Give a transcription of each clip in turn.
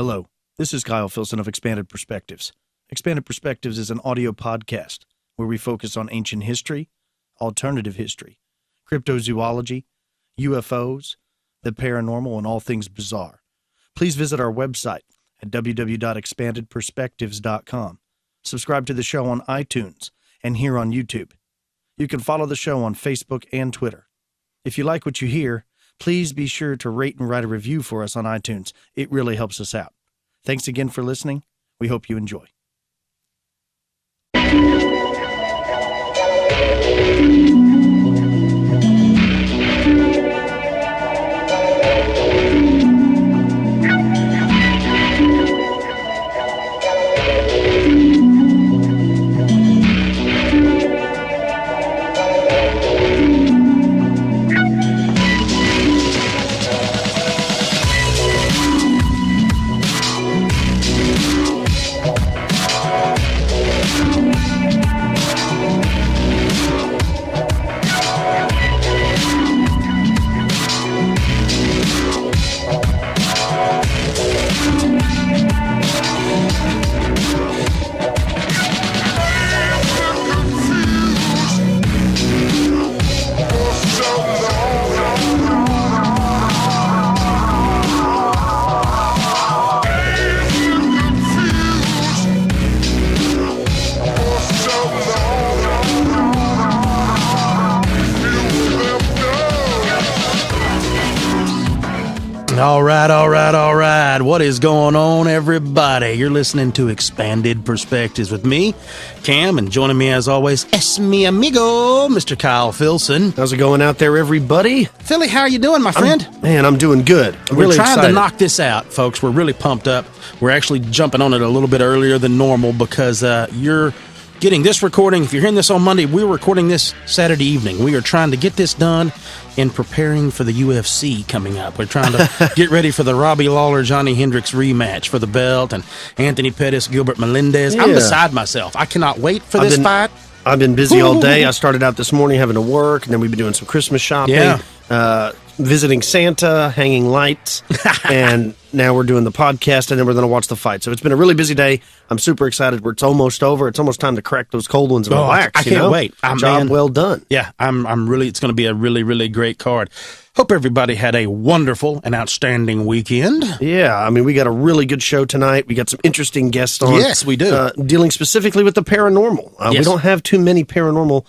Hello, this is Kyle Filson of Expanded Perspectives. Expanded Perspectives is an audio podcast where we focus on ancient history, alternative history, cryptozoology, UFOs, the paranormal, and all things bizarre. Please visit our website at www.expandedperspectives.com. Subscribe to the show on iTunes and here on YouTube. You can follow the show on Facebook and Twitter. If you like what you hear, please be sure to rate and write a review for us on iTunes. It really helps us out. Thanks again for listening. We hope you enjoy. All right. What is going on, everybody? You're listening to Expanded Perspectives with me, Cam, and joining me as always, es mi amigo, Mr. Kyle Filson. How's it going out there, everybody? Philly, how are you doing, my friend? I'm doing good. We're trying to knock this out, folks. We're really pumped up. We're actually jumping on it a little bit earlier than normal because you're getting this recording. If you're hearing this on Monday, we're recording this Saturday evening. We are trying to get this done and preparing for the UFC coming up. We're trying to get ready for the Robbie Lawler-Johnny Hendricks rematch for the belt and Anthony Pettis-Gilbert Melendez. Yeah. I'm beside myself. I cannot wait for this fight. I've been busy all day. I started out this morning having to work, and then we've been doing some Christmas shopping, visiting Santa, hanging lights, and now we're doing the podcast, and then we're going to watch the fight. So it's been a really busy day. I'm super excited. It's almost over. It's almost time to crack those cold ones and relax. I can't wait. Job well done. Yeah, I'm really. It's going to be a really, really great card. Hope everybody had a wonderful and outstanding weekend. Yeah, I mean, we got a really good show tonight. We got some interesting guests on. Yes, we do. Dealing specifically with the paranormal. Yes. We don't have too many paranormal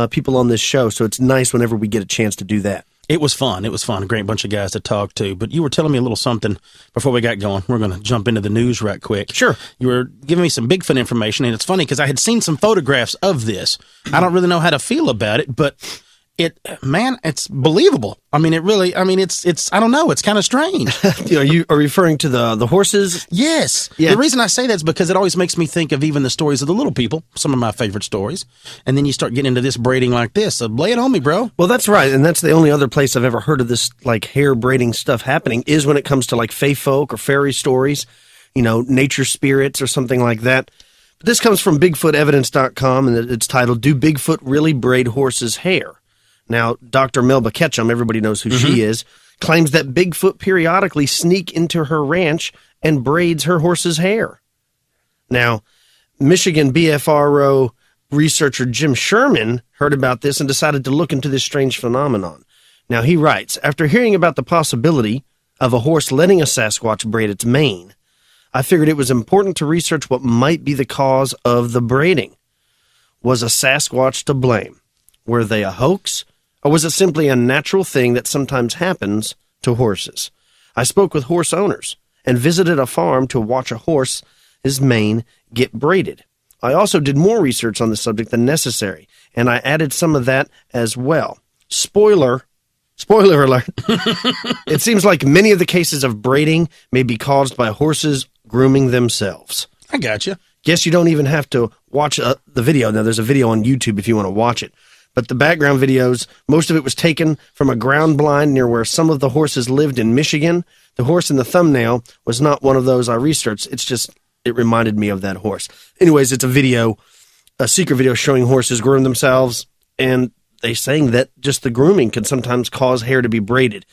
people on this show, so it's nice whenever we get a chance to do that. It was fun. A great bunch of guys to talk to. But you were telling me a little something before we got going. We're going to jump into the news right quick. Sure. You were giving me some Bigfoot information, and it's funny because I had seen some photographs of this. I don't really know how to feel about it, but it's believable. I mean, it's I don't know. It's kind of strange. You are referring to the horses? Yes. Yeah. The reason I say that is because it always makes me think of even the stories of the little people, some of my favorite stories. And then you start getting into this braiding like this. So lay it on me, bro. Well, that's right. And that's the only other place I've ever heard of this like hair braiding stuff happening is when it comes to like fae folk or fairy stories, nature spirits or something like that. But this comes from BigfootEvidence.com, and it's titled, "Do Bigfoot Really Braid Horses' Hair?" Now, Dr. Melba Ketchum, everybody knows who she is, claims that Bigfoot periodically sneak into her ranch and braids her horse's hair. Now, Michigan BFRO researcher Jim Sherman heard about this and decided to look into this strange phenomenon. Now, he writes, "After hearing about the possibility of a horse letting a Sasquatch braid its mane, I figured it was important to research what might be the cause of the braiding. Was a Sasquatch to blame? Were they a hoax? Or was it simply a natural thing that sometimes happens to horses? I spoke with horse owners and visited a farm to watch a horse's mane get braided. I also did more research on the subject than necessary, and I added some of that as well. Spoiler alert. It seems like many of the cases of braiding may be caused by horses grooming themselves." I gotcha. Guess you don't even have to watch the video. Now, there's a video on YouTube if you want to watch it. But the background videos, most of it was taken from a ground blind near where some of the horses lived in Michigan. The horse in the thumbnail was not one of those I researched. It reminded me of that horse. Anyways, it's a secret video showing horses groom themselves, and they saying that just the grooming can sometimes cause hair to be braided.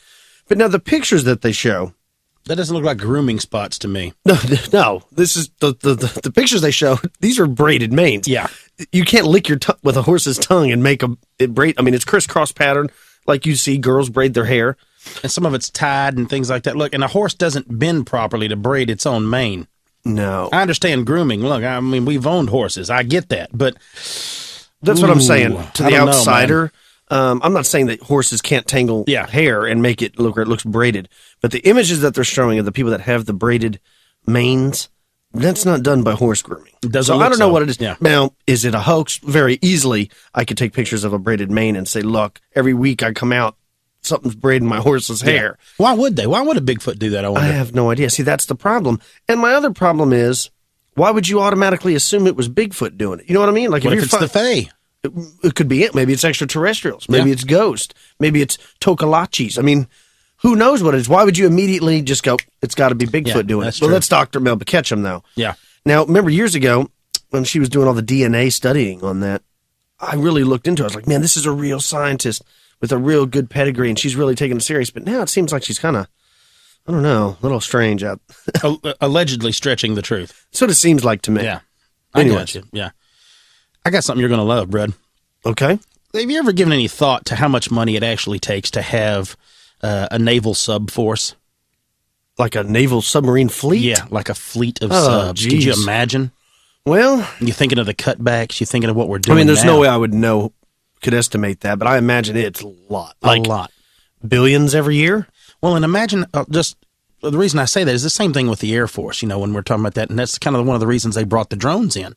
But now the pictures that they show That doesn't look like grooming spots to me. No. This is the pictures they show. These are braided manes. Yeah. You can't lick your tongue with a horse's tongue and make it braid. I mean, it's crisscross pattern like you see girls braid their hair. And some of it's tied and things like that. Look, and a horse doesn't bend properly to braid its own mane. No. I understand grooming. Look, I mean, we've owned horses. I get that. But that's what I'm saying. To the outsider, know, I'm not saying that horses can't tangle hair and make it look where it looks braided. But the images that they're showing of the people that have the braided manes, that's not done by horse grooming. So I don't know what it is. Yeah. Now, is it a hoax? Very easily, I could take pictures of a braided mane and say, look, every week I come out, something's braiding my horse's hair. Why would they? Why would a Bigfoot do that? I have no idea. See, that's the problem. And my other problem is, why would you automatically assume it was Bigfoot doing it? You know what I mean? Like, what if it's the Fae? It could be it. Maybe it's extraterrestrials. Maybe it's ghost. Maybe it's tokalachis. I mean, who knows what it is? Why would you immediately just go, it's got to be Bigfoot doing it? Well, that's Dr. Melba Ketchum, though. Yeah. Now, remember years ago when she was doing all the DNA studying on that, I really looked into it. I was like, man, this is a real scientist with a real good pedigree, and she's really taking it serious. But now it seems like she's kind of, I don't know, a little strange out. Allegedly stretching the truth. That's what it seems like to me. Yeah. I got you. Yeah. I got something you're going to love, Brad. Okay. Have you ever given any thought to how much money it actually takes to have a naval sub force? Like a naval submarine fleet? Yeah, like a fleet of subs. Geez. Could you imagine? Well, you're thinking of the cutbacks. You're thinking of what we're doing. I mean, there's no way I would could estimate that, but I imagine it's a lot. A lot. Billions every year? Well, and imagine just the reason I say that is the same thing with the Air Force, you know, when we're talking about that. And that's kind of one of the reasons they brought the drones in,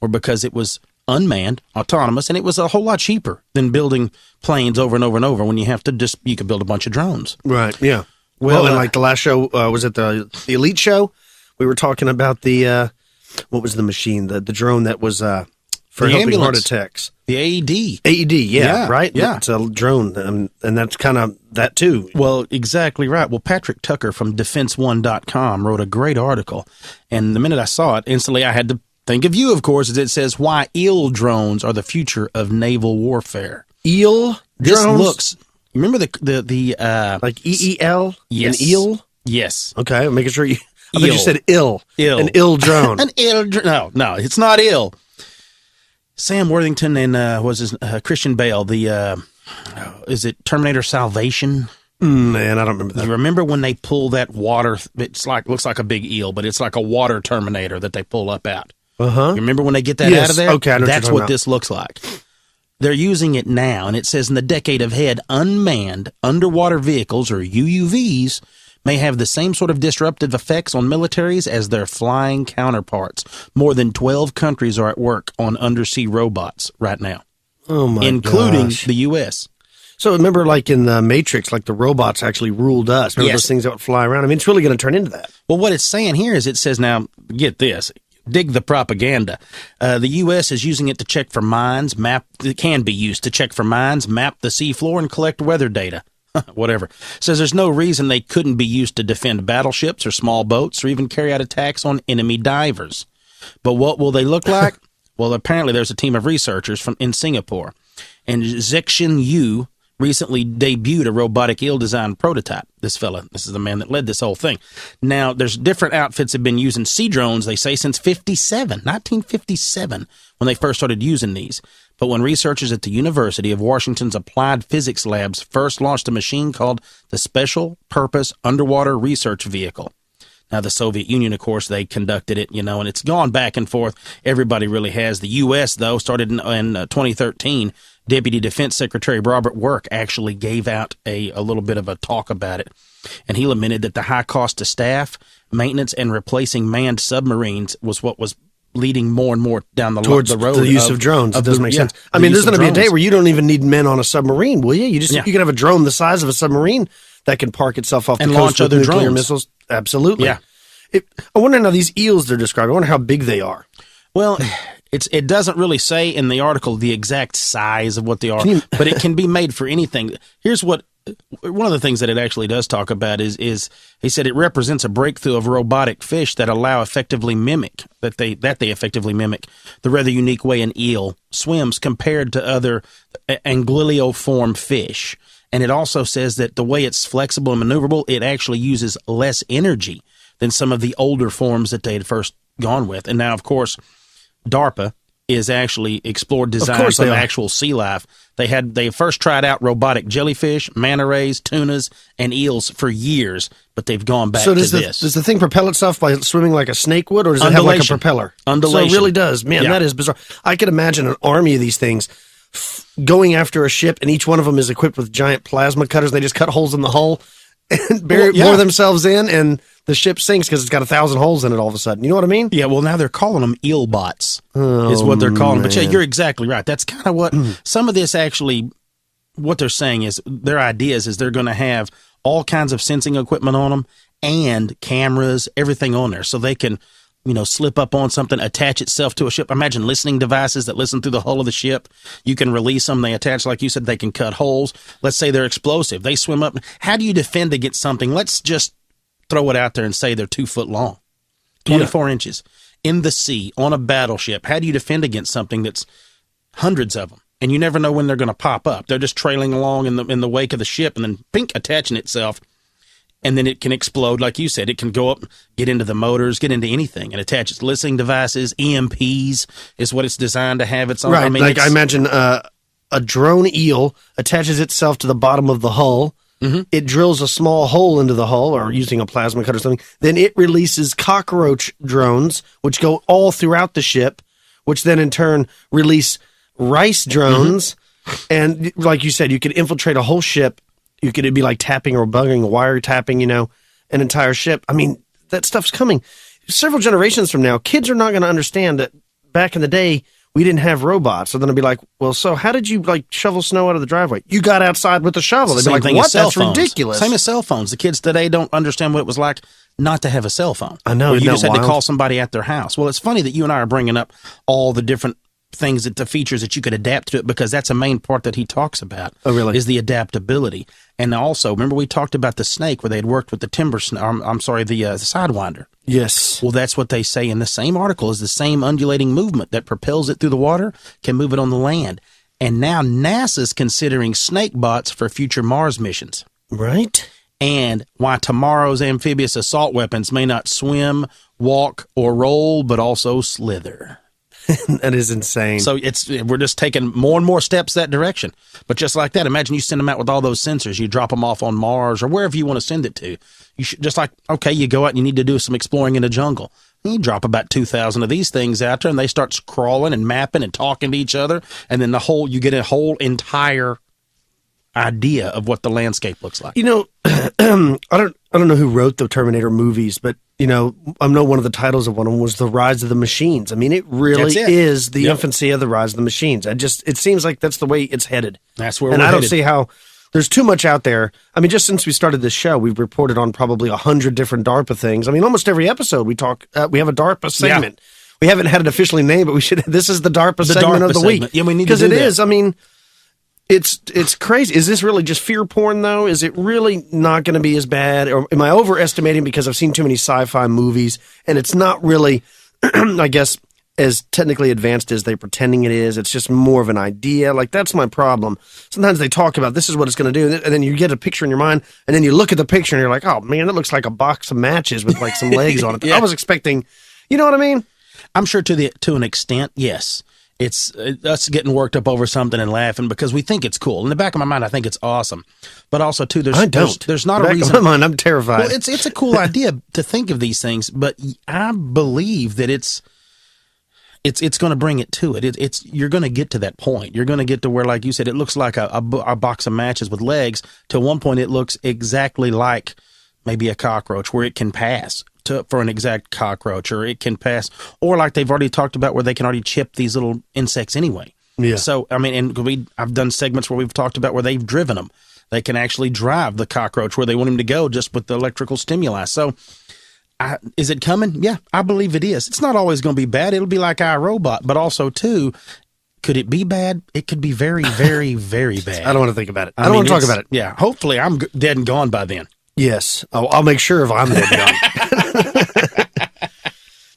were because it was unmanned, autonomous, and it was a whole lot cheaper than building planes over and over and over when you have to you could build a bunch of drones. Right, yeah. Well, and like the last show, was it the Elite show? We were talking about the, what was the machine? The drone that was for helping heart attacks. The AED. AED, yeah, right? Yeah. It's a drone, and that's kind of that too. Well, exactly right. Well, Patrick Tucker from defense1.com wrote a great article, and the minute I saw it, instantly I had to think of you, of course, as it says, why eel drones are the future of naval warfare. Eel this drones? Looks, remember the like EEL? Yes. An eel? Yes. Okay, I'm making sure you, I thought you said ill. Ill. An ill drone. An ill drone. No, it's not ill. Sam Worthington and was his Christian Bale, is it Terminator Salvation? Man, I don't remember that. You remember when they pull that water, looks like a big eel, but it's like a water Terminator that they pull up out. Uh-huh. You remember when they get that out of there? Okay, I know that's what about. this looks like. They're using it now, and it says in the decade ahead, unmanned underwater vehicles, or UUVs, may have the same sort of disruptive effects on militaries as their flying counterparts. More than 12 countries are at work on undersea robots right now. Oh my including gosh. the U.S. So remember, like in the Matrix, like the robots actually ruled us. Remember those things that would fly around? I mean, it's really going to turn into that. Well, what it's saying here is it says, now, get this, dig the propaganda. The U.S. is using it to check for mines, it can be used to check for mines, map the seafloor, and collect weather data. Whatever. Says there's no reason they couldn't be used to defend battleships or small boats or even carry out attacks on enemy divers. But what will they look like? Well, apparently there's a team of researchers in Singapore, and Zexin Yu recently debuted a robotic eel-designed prototype. This is the man that led this whole thing. Now, there's different outfits that have been using sea drones, they say, since 1957, when they first started using these. But when researchers at the University of Washington's Applied Physics Labs first launched a machine called the Special Purpose Underwater Research Vehicle. Now, the Soviet Union, of course, they conducted it, and it's gone back and forth. Everybody really has. The U.S., though, started in 2013. Deputy Defense Secretary Robert Work actually gave out a little bit of a talk about it. And he lamented that the high cost to staff, maintenance, and replacing manned submarines was what was leading more and more down the road. The use of drones. It does make sense. I mean, there's going to be a day where you don't even need men on a submarine, will you? You can have a drone the size of a submarine that can park itself off the coast launch with other nuclear drones. Missiles. Absolutely. Yeah. I wonder now, these eels they're describing, I wonder how big they are. Well, it doesn't really say in the article the exact size of what they are, but it can be made for anything. Here's one of the things that it actually does talk about is he said it represents a breakthrough of robotic fish that effectively mimic the rather unique way an eel swims compared to other anguilliform fish. And it also says that the way it's flexible and maneuverable, it actually uses less energy than some of the older forms that they had first gone with. And now, of course, DARPA is actually explored designs of actual sea life. They first tried out robotic jellyfish, manta rays, tunas, and eels for years, but they've gone back to this. Does the thing propel itself by swimming like a snake would, or does it have like a propeller? Undulation. So it really does. Man, that is bizarre. I could imagine an army of these things going after a ship, and each one of them is equipped with giant plasma cutters. They just cut holes in the hull and bore themselves in, and the ship sinks because it's got 1,000 holes in it all of a sudden. You know what I mean? Yeah, well, now they're calling them eel bots, is what they're calling them. But yeah, you're exactly right. That's kind of what some of this actually, what they're saying is, their ideas is they're going to have all kinds of sensing equipment on them and cameras, everything on there, so they can, slip up on something, attach itself to a ship. Imagine listening devices that listen through the hull of the ship. You can release them. They attach, like you said, they can cut holes. Let's say they're explosive. They swim up. How do you defend against something? Let's just throw it out there and say they're 2 foot long, 24 inches in the sea on a battleship. How do you defend against something that's hundreds of them? And you never know when they're going to pop up. They're just trailing along in the wake of the ship and then pink attaching itself. And then it can explode. Like you said, it can go up, get into the motors, get into anything, and attach its listening devices. EMPs is what it's designed to have its own. Right. I mean, I imagine a drone eel attaches itself to the bottom of the hull. Mm-hmm. It drills a small hole into the hull, or using a plasma cutter or something. Then it releases cockroach drones, which go all throughout the ship, which then in turn release rice drones. Mm-hmm. And like you said, you could infiltrate a whole ship. It'd be like tapping or bugging, wiretapping, an entire ship. I mean, that stuff's coming. Several generations from now, kids are not going to understand that back in the day, we didn't have robots. So then it'd be like, well, so how did you shovel snow out of the driveway? You got outside with a shovel. They'd be like, what? That's ridiculous. Same as cell phones. The kids today don't understand what it was like not to have a cell phone. I know. You just had to call somebody at their house. Well, it's funny that you and I are bringing up all the different things, the features that you could adapt to it, because that's a main part that he talks about. Oh, really? Is the adaptability. And also, remember we talked about the snake where they had worked with the the sidewinder. Yes. Well, that's what they say in the same article, is the same undulating movement that propels it through the water can move it on the land. And now NASA's considering snake bots for future Mars missions. Right. And why tomorrow's amphibious assault weapons may not swim, walk, or roll, but also slither. That is insane. So we're just taking more and more steps that direction. But just like that, imagine you send them out with all those sensors. You drop them off on Mars or wherever you want to send it to. You should just you go out and you need to do some exploring in the jungle. You drop about 2,000 of these things out there, and they start crawling and mapping and talking to each other, and then you get a whole entire idea of what the landscape looks like. I don't know who wrote the Terminator movies, but I know one of the titles of one of them was The Rise of the Machines. I mean, it really is the infancy of the rise of the machines. It seems like that's the way it's headed. That's where and we're I don't headed. see how there's too much out there. I mean, just since we started this show, we've reported on probably 100 different DARPA things. I mean, almost every episode we have a DARPA segment. Yeah. We haven't had it officially named, but we should. This is the DARPA segment of the week. Yeah, we need to do that. Because it is. I mean, it's crazy. Is this really just fear porn, though? Is it really not going to be as bad? Or am I overestimating because I've seen too many sci-fi movies, and it's not really, I guess, as technically advanced as they're pretending it is? It's just more of an idea. That's my problem. Sometimes they talk about this is what it's going to do, and then you get a picture in your mind, and then you look at the picture, and you're like, oh, man, that looks like a box of matches with, some legs on it. Yeah. I was expecting, you know what I mean? I'm sure to an extent, yes. It's us getting worked up over something and laughing because we think it's cool. In the back of my mind, I think it's awesome. But also, too, there's not a reason. In my mind, I'm terrified. Well, it's a cool idea to think of these things, but I believe that it's going to bring it to it. You're going to get to that point. You're going to get to where, like you said, it looks like a box of matches with legs. To one point, it looks exactly like maybe a cockroach, where it can pass for an exact cockroach, or it can pass, or like they've already talked about, where they can already chip these little insects anyway. Yeah. So, I mean, I've done segments where we've talked about where they've driven them. They can actually drive the cockroach where they want him to go just with the electrical stimuli. So, is it coming? Yeah, I believe it is. It's not always going to be bad. It'll be like iRobot, but also, too, could it be bad? It could be very, very, very bad. I don't want to think about it. I don't want to talk about it. Yeah, hopefully I'm dead and gone by then. Yes. I'll make sure if I'm dead and gone.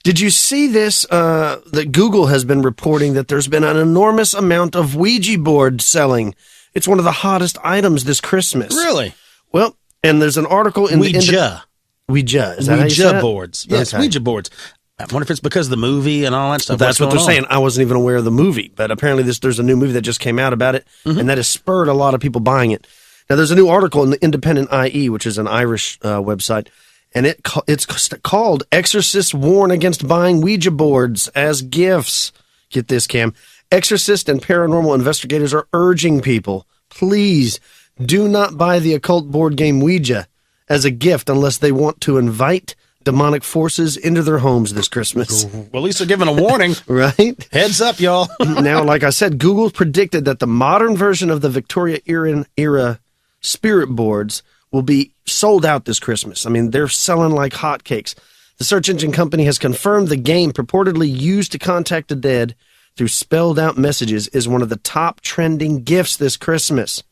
Did you see this, that Google has been reporting that there's been an enormous amount of Ouija board selling? It's one of the hottest items this Christmas. Really? Well, and there's an article in Ouija. Ouija. Is that how you say Ouija it? boards. Yes, Okay. Ouija boards. I wonder if it's because of the movie and all that stuff. That's what What's they're going saying. I wasn't even aware of the movie, but apparently there's a new movie that just came out about it, and that has spurred a lot of people buying it. Now, there's a new article in the Independent IE, which is an Irish website, and it's called Exorcists Warn Against Buying Ouija Boards as Gifts. Get this, Cam. Exorcist and paranormal investigators are urging people, please do not buy the occult board game Ouija as a gift unless they want to invite demonic forces into their homes this Christmas. Well, at least they're giving a warning. Right? Heads up, y'all. Now, like I said, Google predicted that the modern version of the Victoria era spirit boards will be sold out this Christmas. I mean, they're selling like hotcakes. The search engine company has confirmed the game purportedly used to contact the dead through spelled out messages is one of the top trending gifts this Christmas.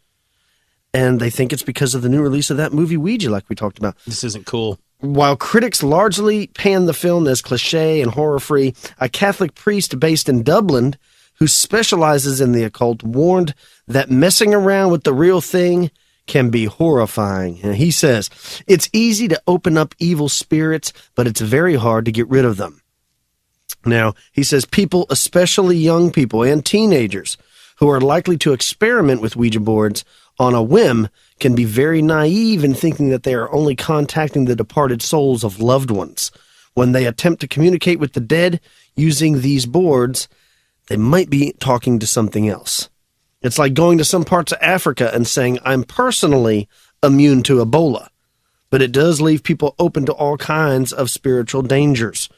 And they think it's because of the new release of that movie Ouija, like we talked about. This isn't cool. While critics largely pan the film as cliche and horror-free, a Catholic priest based in Dublin who specializes in the occult warned that messing around with the real thing can be horrifying. And he says, it's easy to open up evil spirits, but it's very hard to get rid of them. Now, he says people, especially young people and teenagers, who are likely to experiment with Ouija boards on a whim can be very naive in thinking that they are only contacting the departed souls of loved ones. When they attempt to communicate with the dead using these boards, they might be talking to something else. It's like going to some parts of Africa and saying, I'm personally immune to Ebola. But it does leave people open to all kinds of spiritual dangers.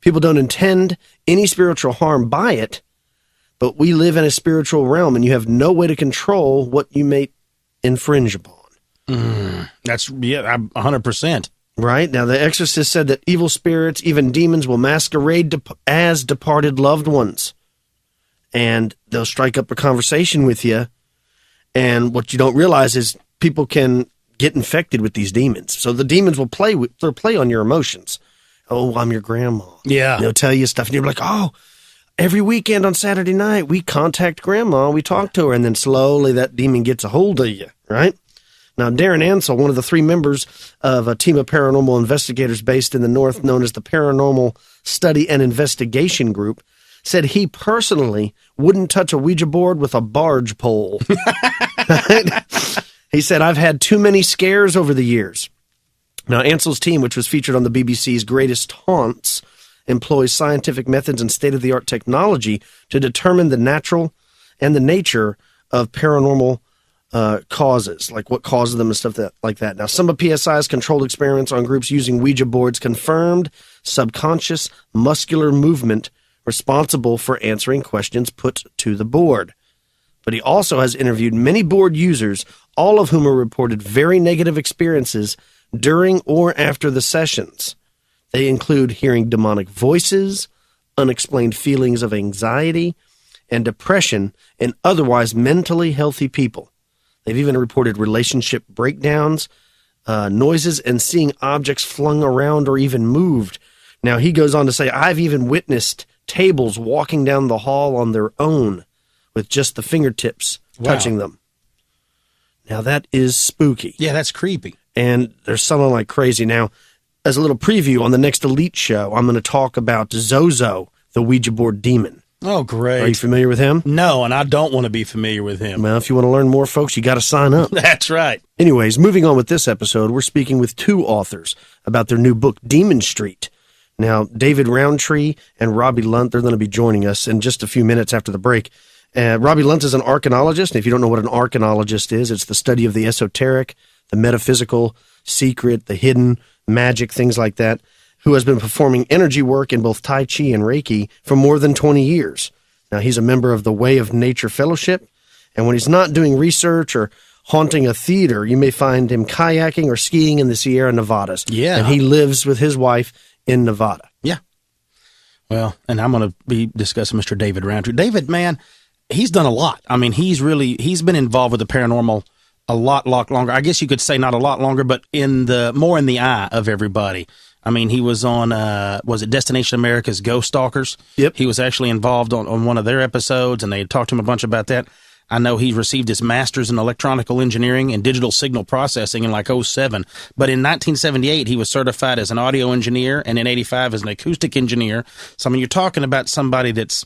People don't intend any spiritual harm by it, but we live in a spiritual realm and you have no way to control what you may infringe upon. That's, 100%. Right? Now, the Exorcist said that evil spirits, even demons, will masquerade as departed loved ones. And they'll strike up a conversation with you. And what you don't realize is people can get infected with these demons. So the demons will play on your emotions. Oh, I'm your grandma. Yeah. They'll tell you stuff, and you're like, oh, every weekend on Saturday night, we contact grandma, we talk to her, and then slowly that demon gets a hold of you, right? Now, Darren Ansell, one of the 3 members of a team of paranormal investigators based in the North known as the Paranormal Study and Investigation Group, said he personally wouldn't touch a Ouija board with a barge pole. He said, I've had too many scares over the years. Now, Ansell's team, which was featured on the BBC's Greatest Haunts, employs scientific methods and state-of-the-art technology to determine the natural and the nature of paranormal causes, like what causes them and stuff like that. Now, some of PSI's controlled experiments on groups using Ouija boards confirmed subconscious muscular movement responsible for answering questions put to the board. But he also has interviewed many board users, all of whom are reported very negative experiences during or after the sessions. They include hearing demonic voices, unexplained feelings of anxiety, and depression in otherwise mentally healthy people. They've even reported relationship breakdowns, noises, and seeing objects flung around or even moved. Now, he goes on to say, I've even witnessed tables walking down the hall on their own with just the fingertips touching them. Now, that is spooky. Yeah, that's creepy. And they're selling like crazy. Now, as a little preview on the next Elite show, I'm going to talk about Zozo, the Ouija board demon. Oh, great. Are you familiar with him? No, and I don't want to be familiar with him. Well, if you want to learn more, folks, you got to sign up. That's right. Anyways, moving on with this episode, we're speaking with 2 authors about their new book, Demon Street. Now, David Roundtree and Robbie Lunt, they're going to be joining us in just a few minutes after the break. Robbie Lunt is an archaeologist, and if you don't know what an archaeologist is, it's the study of the esoteric, the metaphysical, secret, the hidden, magic, things like that, who has been performing energy work in both Tai Chi and Reiki for more than 20 years. Now, he's a member of the Way of Nature Fellowship, and when he's not doing research or haunting a theater, you may find him kayaking or skiing in the Sierra Nevadas. Yeah. And he lives with his wife in Nevada. Yeah. Well, and I'm going to be discussing Mr. David Roundtree. David, man, he's done a lot. I mean, he's been involved with the paranormal a lot longer. I guess you could say not a lot longer, but more in the eye of everybody. I mean, he was on, was it Destination America's Ghost Stalkers? Yep. He was actually involved on one of their episodes, and they talked to him a bunch about that. I know he received his master's in electronical engineering and digital signal processing in like '07. But in 1978, he was certified as an audio engineer, and in '85 as an acoustic engineer. So, I mean, you're talking about somebody that's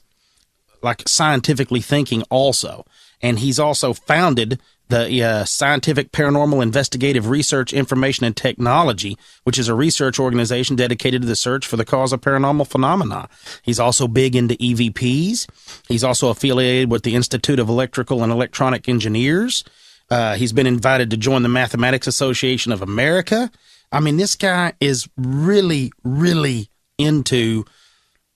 like scientifically thinking also. And he's also founded the Scientific Paranormal Investigative Research, Information, and Technology, which is a research organization dedicated to the search for the cause of paranormal phenomena. He's also big into EVPs. He's also affiliated with the Institute of Electrical and Electronic Engineers. He's been invited to join the Mathematics Association of America. I mean, this guy is really, really into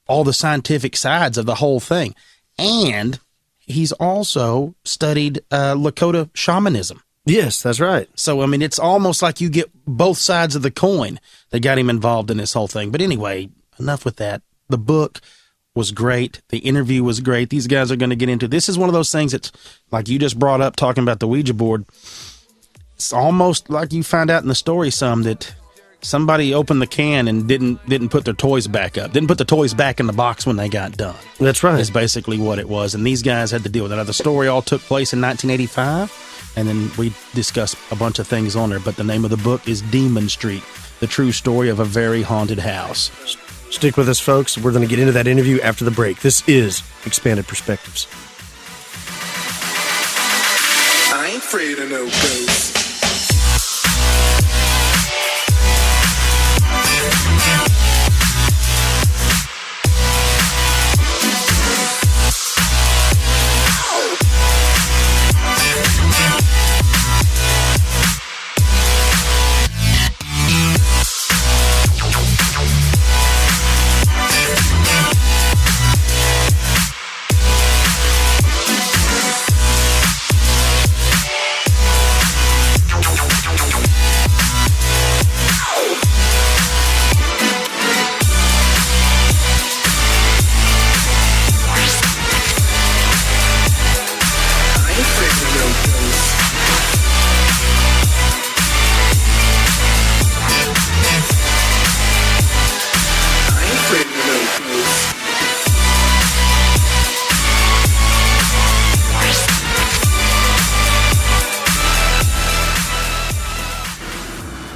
all the scientific sides of the whole thing. And he's also studied Lakota shamanism. Yes, that's right. So, I mean, it's almost like you get both sides of the coin that got him involved in this whole thing. But anyway, enough with that. The book was great. The interview was great. These guys are going to get into this. Is one of those things that's like you just brought up talking about the Ouija board. It's almost like you find out in the story that somebody opened the can and didn't put their toys back up. Didn't put the toys back in the box when they got done. That's right. Is basically what it was. And these guys had to deal with it. Now, the story all took place in 1985, and then we discussed a bunch of things on there. But the name of the book is Demon Street, the true story of a very haunted house. Stick with us, folks. We're going to get into that interview after the break. This is Expanded Perspectives. I ain't afraid of no ghosts.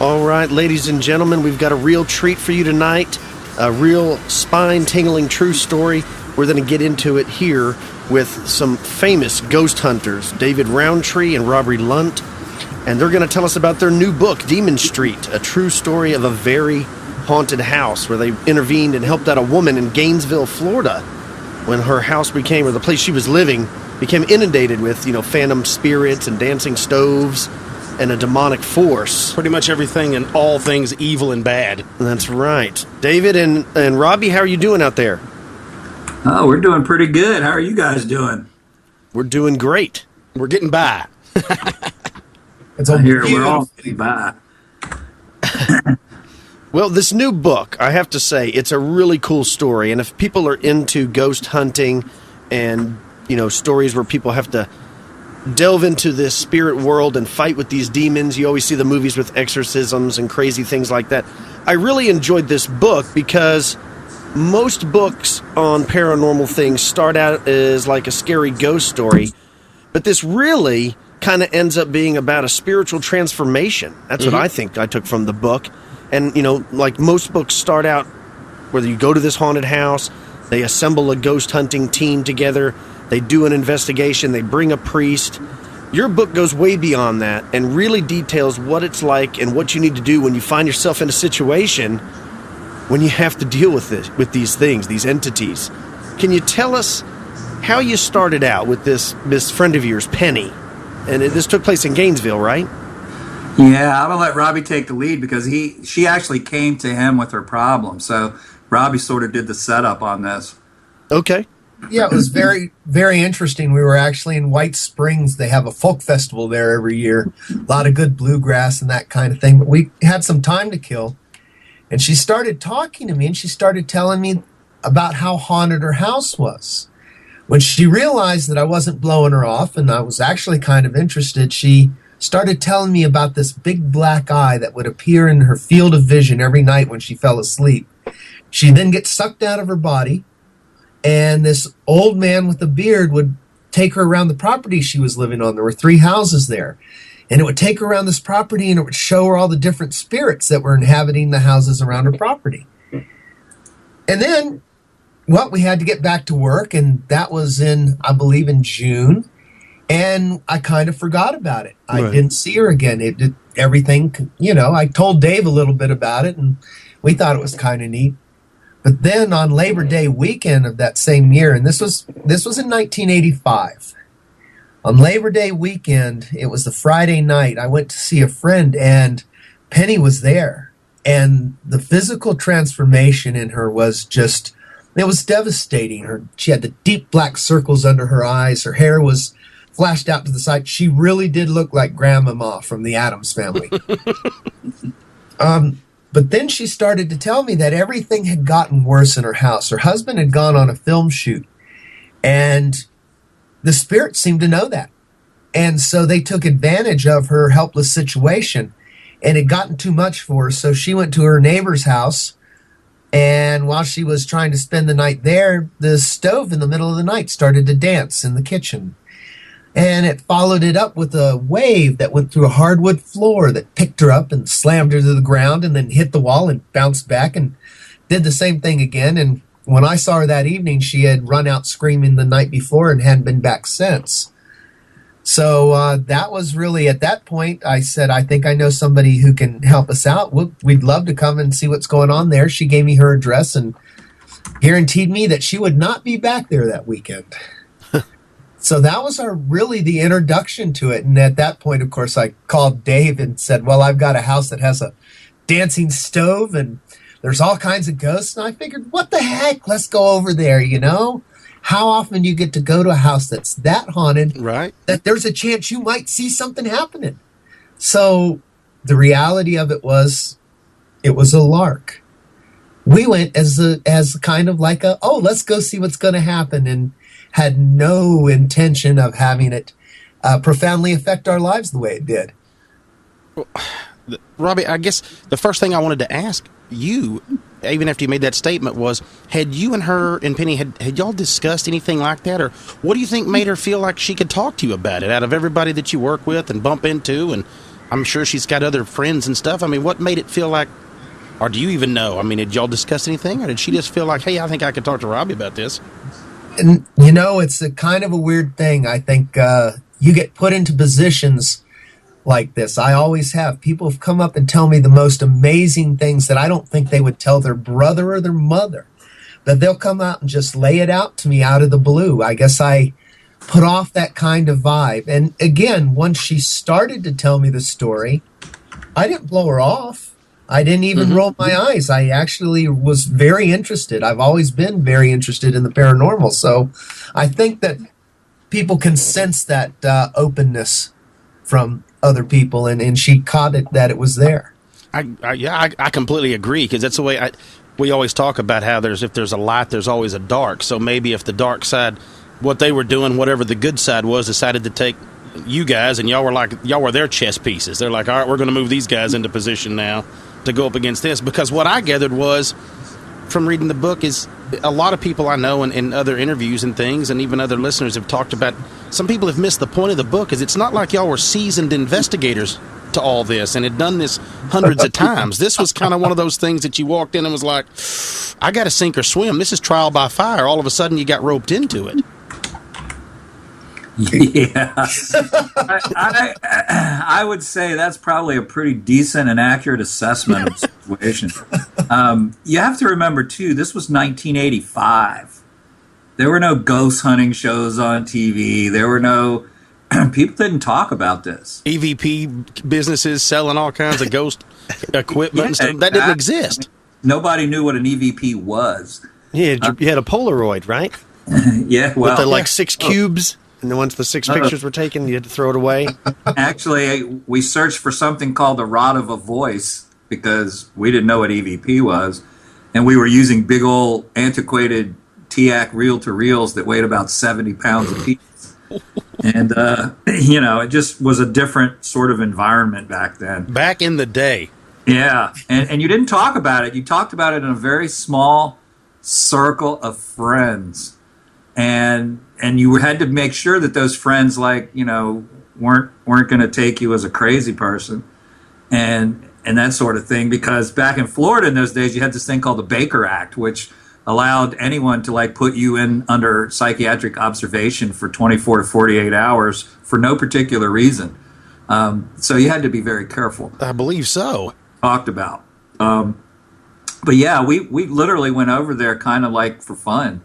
All right, ladies and gentlemen, we've got a real treat for you tonight, a real spine-tingling true story. We're going to get into it here with some famous ghost hunters, David Roundtree and Robbie Lunt, and they're going to tell us about their new book, Demon Street, a true story of a very haunted house, where they intervened and helped out a woman in Gainesville, Florida, when her house became, or the place she was living, became inundated with, phantom spirits and dancing stoves and a demonic force. Pretty much everything and all things evil and bad. That's right. David and Robbie, how are you doing out there? Oh, we're doing pretty good. How are you guys doing? We're doing great. We're getting by. It's a here we're all getting by. Well, this new book, I have to say, it's a really cool story. And if people are into ghost hunting and, stories where people have to delve into this spirit world and fight with these demons, you always see the movies with exorcisms and crazy things like that. I really enjoyed this book because most books on paranormal things start out as like a scary ghost story, but this really kind of ends up being about a spiritual transformation. That's what I think I took from the book. And, like most books start out, whether you go to this haunted house, they assemble a ghost hunting team together, they do an investigation, they bring a priest. Your book goes way beyond that and really details what it's like and what you need to do when you find yourself in a situation when you have to deal with these things, these entities. Can you tell us how you started out with this friend of yours, Penny? And this took place in Gainesville, right? Yeah, I'm gonna let Robbie take the lead because she actually came to him with her problem. So Robbie sort of did the setup on this. Okay. Yeah, it was very, very interesting. We were actually in White Springs. They have a folk festival there every year. A lot of good bluegrass and that kind of thing. But we had some time to kill. And she started talking to me, and she started telling me about how haunted her house was. When she realized that I wasn't blowing her off and I was actually kind of interested, she started telling me about this big black eye that would appear in her field of vision every night when she fell asleep. She'd then get sucked out of her body, and this old man with a beard would take her around the property she was living on. There were 3 houses there. And it would take her around this property, and it would show her all the different spirits that were inhabiting the houses around her property. And then, well, we had to get back to work, and that was I believe, in June. And I kind of forgot about it. I didn't see her again. Everything, I told Dave a little bit about it, and we thought it was kind of neat. But then on Labor Day weekend of that same year, and this was in 1985, on Labor Day weekend, it was the Friday night, I went to see a friend, and Penny was there. And the physical transformation in her was just, it was devastating. She had the deep black circles under her eyes. Her hair was flashed out to the side. She really did look like Grandmama from the Addams Family. But then she started to tell me that everything had gotten worse in her house. Her husband had gone on a film shoot, and the spirits seemed to know that. And so they took advantage of her helpless situation, and it had gotten too much for her. So she went to her neighbor's house, and while she was trying to spend the night there, the stove in the middle of the night started to dance in the kitchen. And it followed it up with a wave that went through a hardwood floor that picked her up and slammed her to the ground and then hit the wall and bounced back and did the same thing again. And when I saw her that evening, she had run out screaming the night before and hadn't been back since. So that was really, at that point, I said, I think I know somebody who can help us out. We'd love to come and see what's going on there. She gave me her address and guaranteed me that she would not be back there that weekend. So that was really the introduction to it. And at that point, of course, I called Dave and said, well, I've got a house that has a dancing stove and there's all kinds of ghosts. And I figured, what the heck? Let's go over there, How often do you get to go to a house that's that haunted, right, that there's a chance you might see something happening? So the reality of it was a lark. We went as kind of like let's go see what's going to happen, and had no intention of having it profoundly affect our lives the way it did. Well, Robbie, I guess the first thing I wanted to ask you, even after you made that statement, was, had you and her and Penny, had y'all discussed anything like that? Or what do you think made her feel like she could talk to you about it out of everybody that you work with and bump into? And I'm sure she's got other friends and stuff. I mean, what made it feel like, or do you even know? I mean, did y'all discuss anything, or did she just feel like, hey, I think I could talk to Robbie about this? And, it's a kind of a weird thing. I think you get put into positions like this. I always have. People have come up and tell me the most amazing things that I don't think they would tell their brother or their mother. But they'll come out and just lay it out to me out of the blue. I guess I put off that kind of vibe. And again, once she started to tell me the story, I didn't blow her off. I didn't even roll my eyes. I actually was very interested. I've always been very interested in the paranormal. So I think that people can sense that openness from other people, and she caught it, that it was there. I completely agree, because that's the way we always talk about how if there's a light, there's always a dark. So maybe if the dark side, what they were doing, whatever the good side was, decided to take you guys, and y'all were their chess pieces. They're like, all right, we're going to move these guys into position now to go up against this. Because what I gathered was, from reading the book, is a lot of people I know in other interviews and things, and even other listeners have talked about, some people have missed the point of the book, is it's not like y'all were seasoned investigators to all this and had done this hundreds of times. This was kind of one of those things that you walked in and was like, I got to sink or swim. This is trial by fire. All of a sudden you got roped into it. Yeah. I would say that's probably a pretty decent and accurate assessment of the situation. You have to remember, too, this was 1985. There were no ghost hunting shows on TV. There were no... people didn't talk about this. EVP businesses selling all kinds of ghost equipment and stuff. That didn't exist. Nobody knew what an EVP was. Yeah, you had a Polaroid, right? Yeah, well... With the, 6 cubes... And then once the 6 pictures were taken, you had to throw it away? Actually, we searched for something called the rod of a voice because we didn't know what EVP was. And we were using big old antiquated TEAC reel-to-reels that weighed about 70 pounds apiece. And, it just was a different sort of environment back then. Back in the day. Yeah. And you didn't talk about it. You talked about it in a very small circle of friends. and you had to make sure that those friends, like, you know, weren't going to take you as a crazy person, and that sort of thing. Because back in Florida in those days, you had this thing called the Baker Act, which allowed anyone to like put you in under psychiatric observation for 24 to 48 hours for no particular reason. So you had to be very careful. I believe so. Talked about. But yeah, we literally went over there kind of like for fun.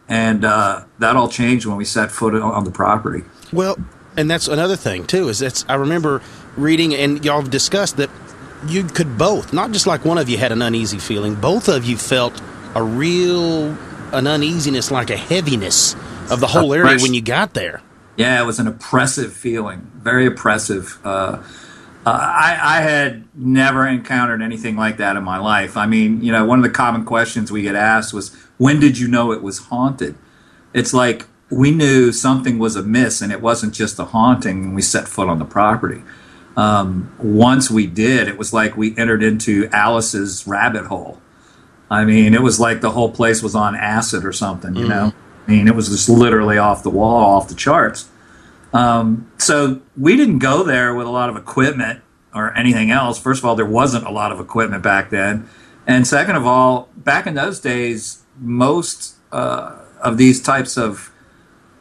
And that all changed when we set foot on the property. Well, and that's another thing, too, is I remember reading, and y'all have discussed that you could both, not just like one of you had an uneasy feeling, both of you felt an uneasiness, like a heaviness of the whole area when you got there. Yeah, it was an oppressive feeling, very oppressive. I had never encountered anything like that in my life. I mean, you know, one of the common questions we get asked was, when did you know it was haunted? It's like we knew something was amiss, and it wasn't just a haunting when we set foot on the property. Once we did, it was like we entered into Alice's rabbit hole. I mean, it was like the whole place was on acid or something, you know? I mean, it was just literally off the wall, off the charts. So we didn't go there with a lot of equipment or anything else. First of all, there wasn't a lot of equipment back then. And second of all, back in those days, most of these types of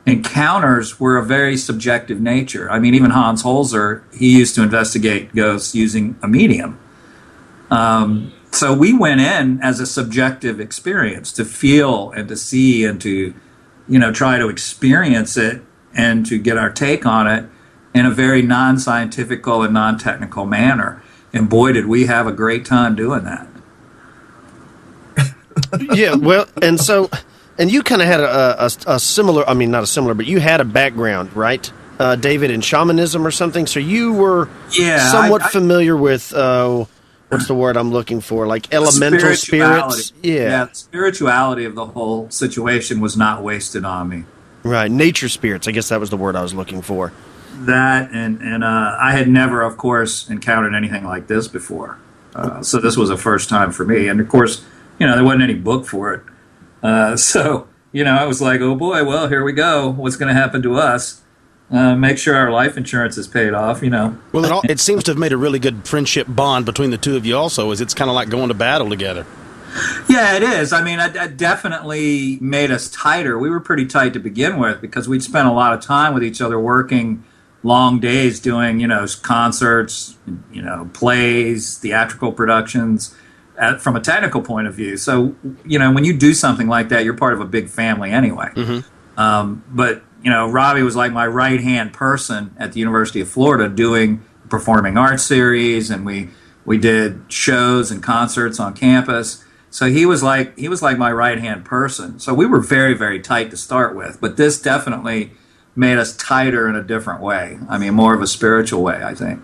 encounters were a very subjective nature. I mean, even Hans Holzer, he used to investigate ghosts using a medium. So we went in as a subjective experience to feel and to see and to, you know, try to experience it and to get our take on it in a very non-scientifical and non-technical manner. And boy, did we have a great time doing that. Yeah, well, and you kind of had a similar, I mean, not a similar, but you had a background, right, David, in shamanism or something? So you were somewhat familiar with, what's the word I'm looking for, like elemental spirits? Yeah, the spirituality of the whole situation was not wasted on me. Right, nature spirits, I guess that was the word I was looking for. That, and I had never, of course, encountered anything like this before. So this was a first time for me. And, of course, you know, there wasn't any book for it. So, you know, I was like, oh, boy, well, here we go. What's going to happen to us? Make sure our life insurance is paid off, you know. Well, it seems to have made a really good friendship bond between the two of you also, as it's kind of like going to battle together. Yeah, it is. I mean, it definitely made us tighter. We were pretty tight to begin with because we'd spent a lot of time with each other working long days doing, you know, concerts, you know, plays, theatrical productions from a technical point of view. So, you know, when you do something like that, you're part of a big family anyway. But, you know, Robbie was like my right-hand person at the University of Florida doing performing arts series, and we did shows and concerts on campus. So he was like my right-hand person. So we were very, very tight to start with. But this definitely made us tighter in a different way. I mean, more of a spiritual way, I think.